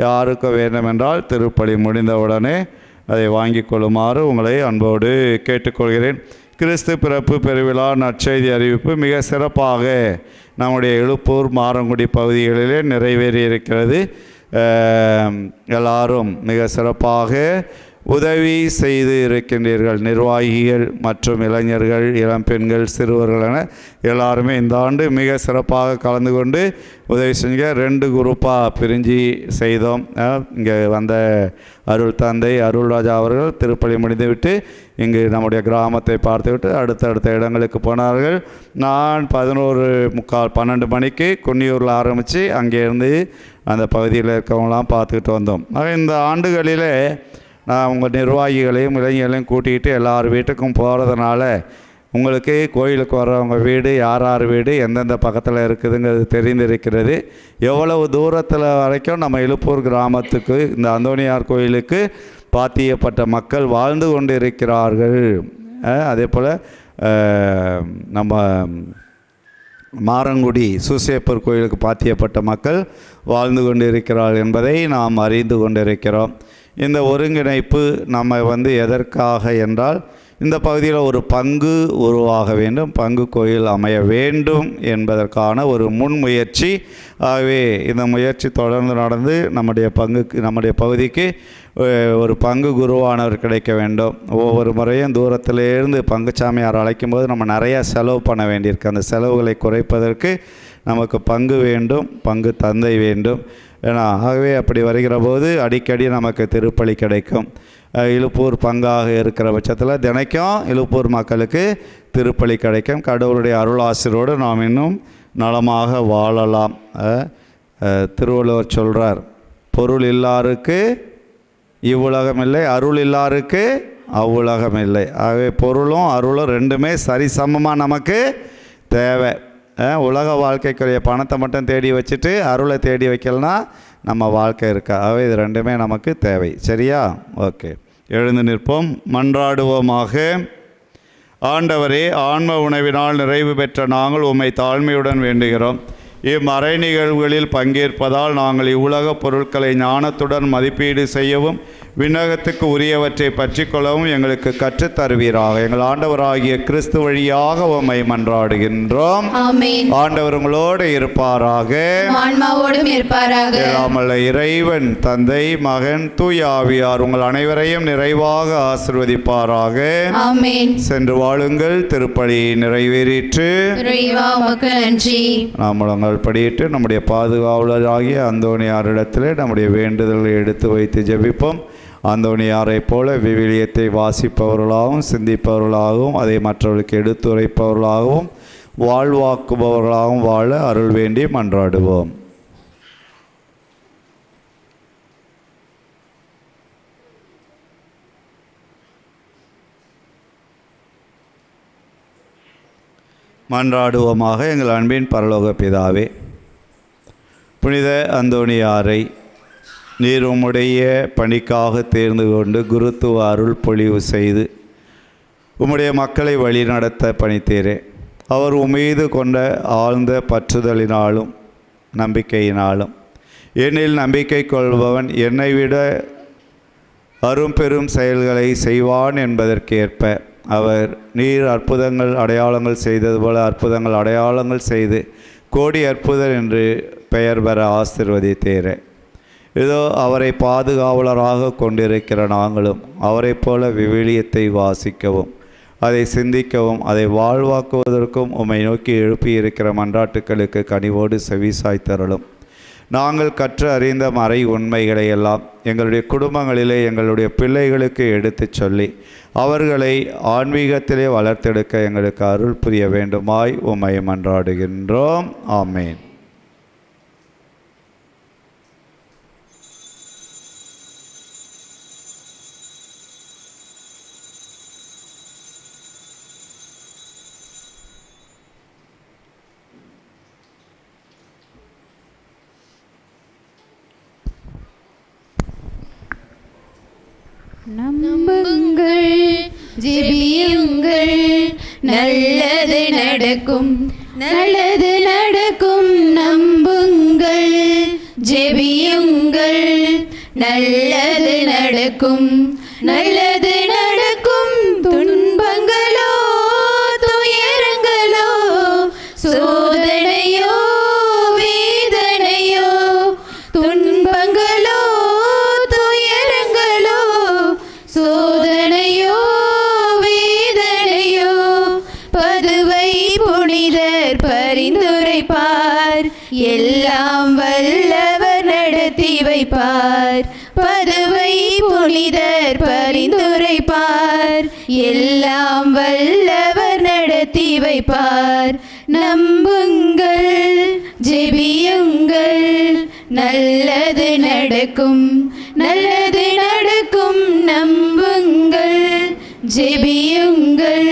யாருக்கு வேண்டுமென்றால் திருப்பலி முடிந்தவுடனே அதை வாங்கி கொள்ளுமாறு உங்களை அன்போடு கேட்டுக்கொள்கிறேன். கிறிஸ்து பிறப்பு பெருவிழா நற்செய்தி அறிவிப்பு மிக சிறப்பாக நம்முடைய எழுப்பூர் மாரங்குடி பகுதிகளிலே நிறைவேறி இருக்கிறது. எல்லாரும் மிக சிறப்பாக உதவி செய்து இருக்கின்றீர்கள். நிர்வாகிகள் மற்றும் இளைஞர்கள், இளம்பெண்கள், சிறுவர்கள் என எல்லாருமே இந்த ஆண்டு மிக சிறப்பாக கலந்து கொண்டு உதவி செஞ்ச 2 குரூப்பாக பிரிஞ்சு செய்தோம். இங்கே வந்த அருள் தந்தை அருள்ராஜா அவர்கள் திருப்பலி முடிந்துவிட்டு இங்கு நம்முடைய கிராமத்தை பார்த்துவிட்டு அடுத்தடுத்த இடங்களுக்கு போனார்கள். நான் 11:45 மணிக்கு குன்னியூரில் ஆரம்பித்து அங்கேருந்து அந்த பகுதியில் இருக்கவங்களாம் பார்த்துக்கிட்டு வந்தோம். இந்த ஆண்டுகளிலே நான் உங்கள் நிர்வாகிகளையும் இளைஞர்களையும் கூட்டிகிட்டு எல்லார் வீட்டுக்கும் போகிறதுனால உங்களுக்கு கோயிலுக்கு வர்றவங்க வீடு யார் வீடு எந்தெந்த பக்கத்தில் இருக்குதுங்கிறது தெரிந்திருக்கிறது. எவ்வளவு தூரத்தில் வரைக்கும் நம்ம எழுப்பூர் கிராமத்துக்கு இந்த அந்தோனியார் கோயிலுக்கு பாத்தியப்பட்ட மக்கள் வாழ்ந்து கொண்டு இருக்கிறார்கள். அதே போல் நம்ம மாரங்குடி சூசேப்பர் கோயிலுக்கு பாத்தியப்பட்ட மக்கள் வாழ்ந்து கொண்டு இருக்கிறார்கள் என்பதை நாம் அறிந்து கொண்டிருக்கிறோம். இந்த ஒருங்கிணைப்பு நம்ம எதற்காக என்றால் இந்த பகுதியில் ஒரு பங்கு உருவாக வேண்டும், பங்கு கோயில் அமைய வேண்டும் என்பதற்கான ஒரு முன்முயற்சி. ஆகவே இந்த முயற்சி தொடர்ந்து நடந்து நம்முடைய பகுதிக்கு ஒரு பங்கு குருவானவர் கிடைக்க வேண்டும். ஒவ்வொரு முறையும் தூரத்திலேருந்து பங்குச்சாமியார் அழைக்கும்போது நம்ம நிறையா செலவு பண்ண வேண்டியிருக்கு. அந்த செலவுகளை குறைப்பதற்கு நமக்கு பங்கு வேண்டும், பங்கு தந்தை வேண்டும். ஏன்னா ஆகவே அப்படி வருகிற போது அடிக்கடி நமக்கு திருப்பலி கிடைக்கும். இழுப்பூர் பங்காக இருக்கிற பட்சத்தில் தினைக்கும் இழுப்பூர் மக்களுக்கு திருப்பலி கிடைக்கும். கடவுளுடைய அருளாசிரோடு நாம் இன்னும் நலமாக வாழலாம். திருவள்ளுவர் சொல்கிறார், பொருள் இல்லாருக்கு இவ்வுலகம் இல்லை, அருள் இல்லாருக்கு அவ்வுலகம் இல்லை. ஆகவே பொருளும் அருளும் ரெண்டுமே சரிசமமாக நமக்கு தேவை. உலக வாழ்க்கைக்குரிய பணத்தை மட்டும் தேடி வச்சுட்டு அருளை தேடி வைக்கலனா நம்ம வாழ்க்கை இருக்கா? ஆகவே இது ரெண்டுமே நமக்கு தேவை. சரியா? ஓகே, எழுந்து நிற்போம், மன்றாடுவோமாக. ஆண்டவரே, ஆன்ம உணவினால் நிறைவு பெற்ற நாங்கள் உம்மை தாழ்மையுடன் வேண்டுகிறோம். இம்மறை நிகழ்வுகளில் பங்கேற்பதால் நாங்கள் இவ்வுலக பொருட்களை ஞானத்துடன் மதிப்பீடு செய்யவும் விண்ணகத்துக்கு உரியவற்றை பற்றி கொள்ளவும் எங்களுக்கு கற்றுத்தருவீராக. எங்கள் ஆண்டவராகிய கிறிஸ்து வழியாக உம்மை மன்றாடுகின்றோம். ஆண்டவர் உங்களோடு இருப்பாராக, ஆன்மாவோடும் இருப்பாராக. எல்லாமல்ல இறைவன் தந்தை, மகன், தூய ஆவியார் உங்கள் அனைவரையும் நிறைவாக ஆசீர்வதிப்பாராக. ஆமென். சென்று வாழுங்கள், திருப்பலி நிறைவேறிற்று. இறைவா உமக்கு நன்றி. நாமளுங்கள் படியிட்டு நம்முடைய பாதுகாவலராகிய அந்தோணியாரிடத்திலே நம்முடைய வேண்டுதல்களை எடுத்து வைத்து ஜெபிப்போம். அந்தோணியாரை போல விவிலியத்தை வாசிப்பவர்களாகவும் சிந்திப்பவர்களாகவும் அதை மற்றவர்களுக்கு எடுத்துரைப்பவர்களாகவும் வாழ்வாக்குபவர்களாகவும் வாழ அருள் வேண்டி மன்றாடுவோம். மன்றாடுவோமாக. எங்கள் அன்பின் பரலோக பிதாவே, புனித அந்தோணியாரை நீர் உம்முடைய பணிக்காக தேர்ந்து கொண்டு குருத்துவ அருள் பொழிவு செய்து உம்முடைய மக்களை வழிநடத்த பணித்தீரே. அவர் உம்மீது கொண்ட ஆழ்ந்த பற்றுதலினாலும் நம்பிக்கையினாலும், என்னில் நம்பிக்கை கொள்பவன் என்னை விட அரும்பெரும் செயல்களை செய்வான் என்பதற்கேற்ப அவர் நீர் அற்புதங்கள் அடையாளங்கள் செய்தது போல அற்புதங்கள் அடையாளங்கள் செய்து கோடி அற்புதர் என்று பெயர் பெற ஆசீர்வதித்தீரே. இதோ அவரை பாதுகாவலராக கொண்டிருக்கிற நாங்களும் அவரை போல விவிலியத்தை வாசிக்கவும் அதை சிந்திக்கவும் அதை வாழ்வாக்குவதற்கும் உம்மை நோக்கி எழுப்பியிருக்கிற மன்றாட்டுக்களுக்கு கனிவோடு செவிசாய்த்தருளும். நாங்கள் கற்று அறிந்த மறை உண்மைகளை எல்லாம் எங்களுடைய குடும்பங்களிலே எங்களுடைய பிள்ளைகளுக்கு எடுத்துச் சொல்லி அவர்களை ஆன்மீகத்திலே வளர்த்தெடுக்க எங்களுக்கு அருள் புரிய வேண்டுமாய் உம்மை மன்றாடுகின்றோம். ஆமேன். நம்புங்கள், ஜெபியுங்கள், நல்லது நடக்கும், நல்லது நடக்கும். நம்புங்கள், ஜெபியுங்கள், நல்லது நடக்கும், நல்லது நடக்கும். துன்பங்களோ துயரங்களோ சோதனையோ வேதனையோ, துன்பங்களோ துயரங்களோ சோதனையோ வேதனையோ, பதுவை புனிதர் பரிந்துரைப்பார், எல்லாம் வல்லவர் நடத்தி வைப்பார். பதுவை புனிதர் பரிந்துரைப்பார், எல்லாம் வல்லவர் நடத்தி வைப்பார். நம்புங்கள், ஜெபியுங்கள், நல்லது நடக்கும், நல்லது நடக்கும். நம்புங்கள், ஜெபியுங்கள்,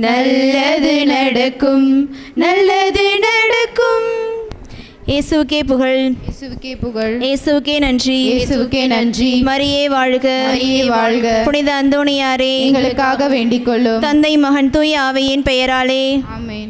நல்லது நடக்கும், நல்லது நடக்கும். இயேசுவுக்கே புகழ், இயேசுவுக்கே புகழ், இயேசுவுக்கே நன்றி, இயேசுவுக்கே நன்றி. மரியே வாழ்க, மரியே வாழ்க. புனித அந்தோணியாரே எங்களுக்காக வேண்டிக் கொள்ளும். தந்தை மகன் தூய ஆவியின் பெயராலே ஆமென்.